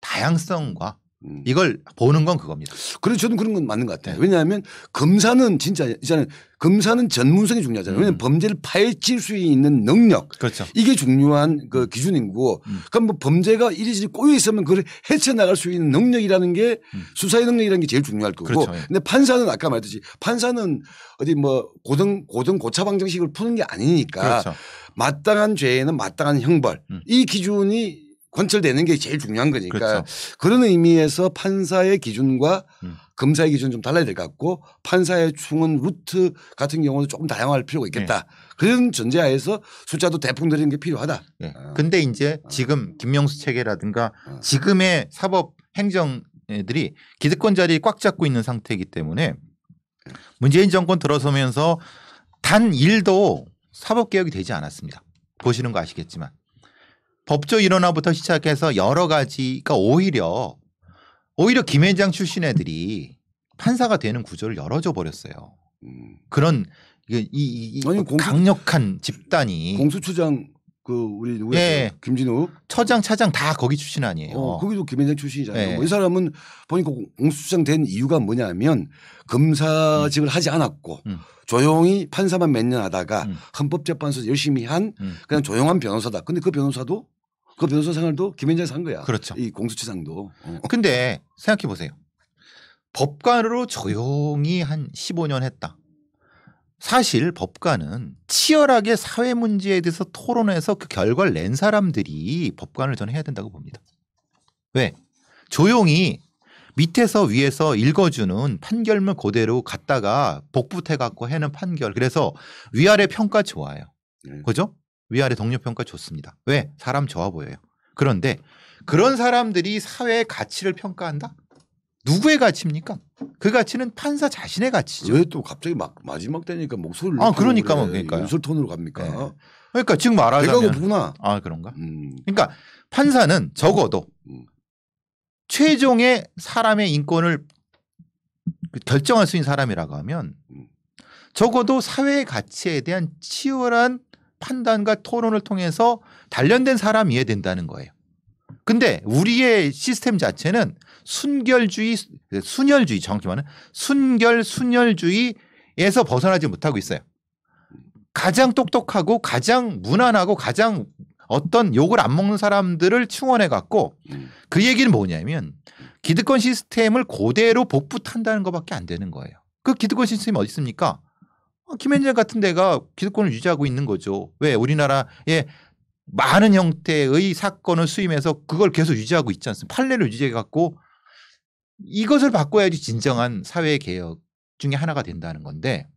다양성과 이걸 보는 건 그겁니다. 그래서 저는 그런 건 맞는 것 같아요. 네. 왜냐하면 검사는 진짜 있잖아요. 검사는 전문성이 중요하잖아요. 왜냐하면 범죄를 파헤칠 수 있는 능력. 그렇죠. 이게 중요한 그 기준이고 그럼 뭐 범죄가 이리저리 꼬여 있으면 그걸 헤쳐나갈 수 있는 능력이라는 게 수사의 능력이라는 게 제일 중요할 거고. 그런데 그렇죠. 판사는 아까 말했듯이 판사는 어디 뭐 고차 방정식을 푸는 게 아니니까 그렇죠. 마땅한 죄에는 마땅한 형벌. 이 기준이 관철되는 게 제일 중요한 거니까 그렇죠. 그런 의미에서 판사의 기준과 검사의 기준은 좀 달라야 될 것 같고 판사의 충원 루트 같은 경우도 조금 다양할 필요가 있겠다. 네. 그런 전제하에서 숫자도 대폭 늘리는 게 필요하다. 네. 근데 이제 지금 김명수 체계라든가 지금의 사법 행정들이 기득권 자리 꽉 잡고 있는 상태이기 때문에 문재인 정권 들어서면서 단 1도 사법개혁이 되지 않았습니다. 보시는 거 아시겠지만. 법조 일원화부터 시작해서 여러 가지가 오히려 김앤장 출신 애들이 판사가 되는 구조를 열어줘 버렸어요. 그런 강력한 집단이 공수처장 그 우리 누구예요? 예. 김진욱 처장 차장 다 거기 출신 아니에요. 거기도 김앤장 출신이잖아요. 예. 뭐 이 사람은 보니까 공수처장 된 이유가 뭐냐면 검사직을 하지 않았고 조용히 판사만 몇 년 하다가 헌법재판소 열심히 한 그냥 조용한 변호사다. 근데 그 변호사 생활도 김앤장에서 한 거야. 그렇죠. 이 공수처장도. 근데 생각해 보세요. 법관으로 조용히 한 15년 했다. 사실 법관은 치열하게 사회 문제에 대해서 토론해서 그 결과를 낸 사람들이 법관을 저는 해야 된다고 봅니다. 왜? 조용히 밑에서 위에서 읽어주는 판결문 그대로 갖다가 복붙해 갖고 해는 판결. 그래서 위아래 평가 좋아요. 그죠? 위아래 동료 평가 좋습니다. 왜? 사람 좋아 보여요. 그런데 그런 사람들이 사회의 가치를 평가한다? 누구의 가치입니까? 그 가치는 판사 자신의 가치죠. 왜 또 갑자기 마지막 때니까 목소리를 그러니까 연설 톤으로 갑니까? 네. 그러니까 지금 말하자면 내가 고프구나. 그런가? 그러니까 판사는 적어도 최종의 사람의 인권을 결정할 수 있는 사람이라고 하면 적어도 사회의 가치에 대한 치열한 판단과 토론을 통해서 단련된 사람이어야 된다는 거예요. 근데 우리의 시스템 자체는 순혈주의 정확히 말하면 순혈주의에서 벗어나지 못하고 있어요. 가장 똑똑하고 가장 무난하고 가장 어떤 욕을 안 먹는 사람들을 충원해 갖고 그 얘기는 뭐냐면 기득권 시스템을 그대로 복붙한다는 것밖에 안 되는 거예요. 그 기득권 시스템이 어디 있습니까? 김앤장 같은 데가 기득권을 유지하고 있는 거죠. 왜? 우리나라에 많은 형태의 사건을 수임해서 그걸 계속 유지하고 있지 않습니까? 판례를 유지해 갖고 이것을 바꿔야지 진정한 사회 개혁 중에 하나가 된다는 건데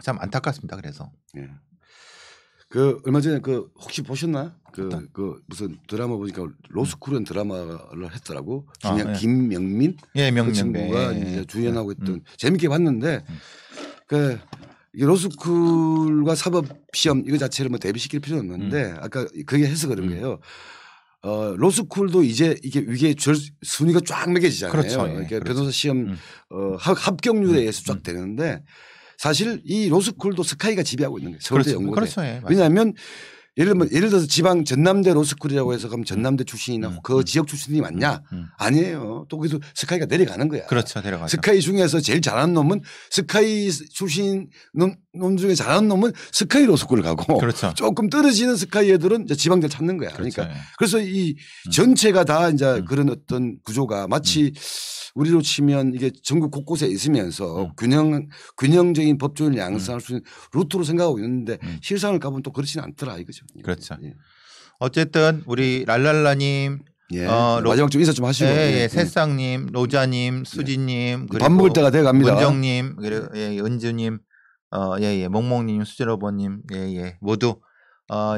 참 안타깝습니다. 그래서. 예. 그 얼마 전에 그 혹시 보셨나? 그 무슨 드라마 보니까 로스쿨은 드라마를 했더라고. 김명민 그 친구가 이제 주연하고 있던 재밌게 봤는데 그 로스쿨과 사법 시험 이거 자체를 뭐 대비시킬 필요는 없는데 아까 그게 해서 그런 거예요. 로스쿨도 이제 이게 순위가 쫙 매겨지잖아요. 그렇죠. 그러니까 그렇죠. 변호사 시험 합격률에 의해서 쫙 되는데 사실 이 로스쿨도 스카이가 지배하고 있는 거예요. 서울대 그렇죠. 연고대. 그렇죠. 예, 왜냐하면 예를 들어서 지방 전남대 로스쿨이라고 해서 그럼 전남대 출신이나 그 지역 출신이 맞냐? 아니에요. 또 거기서 스카이가 내려가는 거야. 그렇죠. 내려가죠. 스카이 중에서 제일 잘하는 놈은 스카이 출신 놈 놈 중에 잘하는 놈은 스카이로 속구를 가고 그렇죠. 조금 떨어지는 스카이 애들은 이제 지방대를 찾는 거야. 그렇죠. 그러니까 그래서 이 전체가 다 이제 그런 어떤 구조가 마치 우리로 치면 이게 전국 곳곳에 있으면서 균형적인 법조인을 양성할 수 있는 루트로 생각하고 있는데 실상을 가보면 또 그렇지는 않더라 이거죠. 그렇죠. 예. 어쨌든 우리 랄랄라님 예. 마지막 좀 인사 좀 하시고. 예, 새싹님, 로자님, 수지님, 밥 먹을 때가 돼 갑니다. 문정님, 그리고 예, 은주님, 몽몽님, 수진어버님, 모두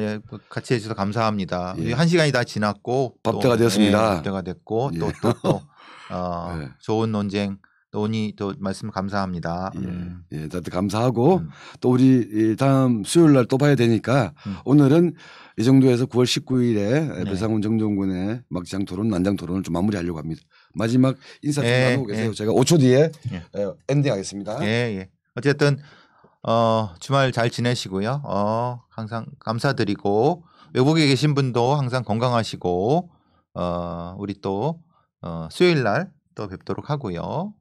예, 같이 해주셔서 감사합니다. 예. 1시간이 다 지났고 밥때가 되었습니다. 예, 밥때가 됐고 예. 또 예. 좋은 논쟁. 논의 또 말씀 감사합니다. 예, 다들 감사하고 또 우리 다음 수요일 날 또 봐야 되니까 오늘은 이 정도에서 9월 19일에 배상훈 정종군의 막장 토론, 난장 토론을 좀 마무리하려고 합니다. 마지막 인사 좀 나누고 계세요. 제가 5초 뒤에 엔딩하겠습니다. 예. 어쨌든 주말 잘 지내시고요. 항상 감사드리고 외국에 계신 분도 항상 건강하시고 우리 또 수요일 날 또 뵙도록 하고요.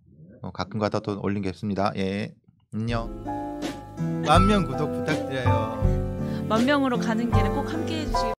가끔가다 또 올리겠습니다. 예, 안녕. 10,000명 구독 부탁드려요. 10,000명으로 가는 길에 꼭 함께해 주시길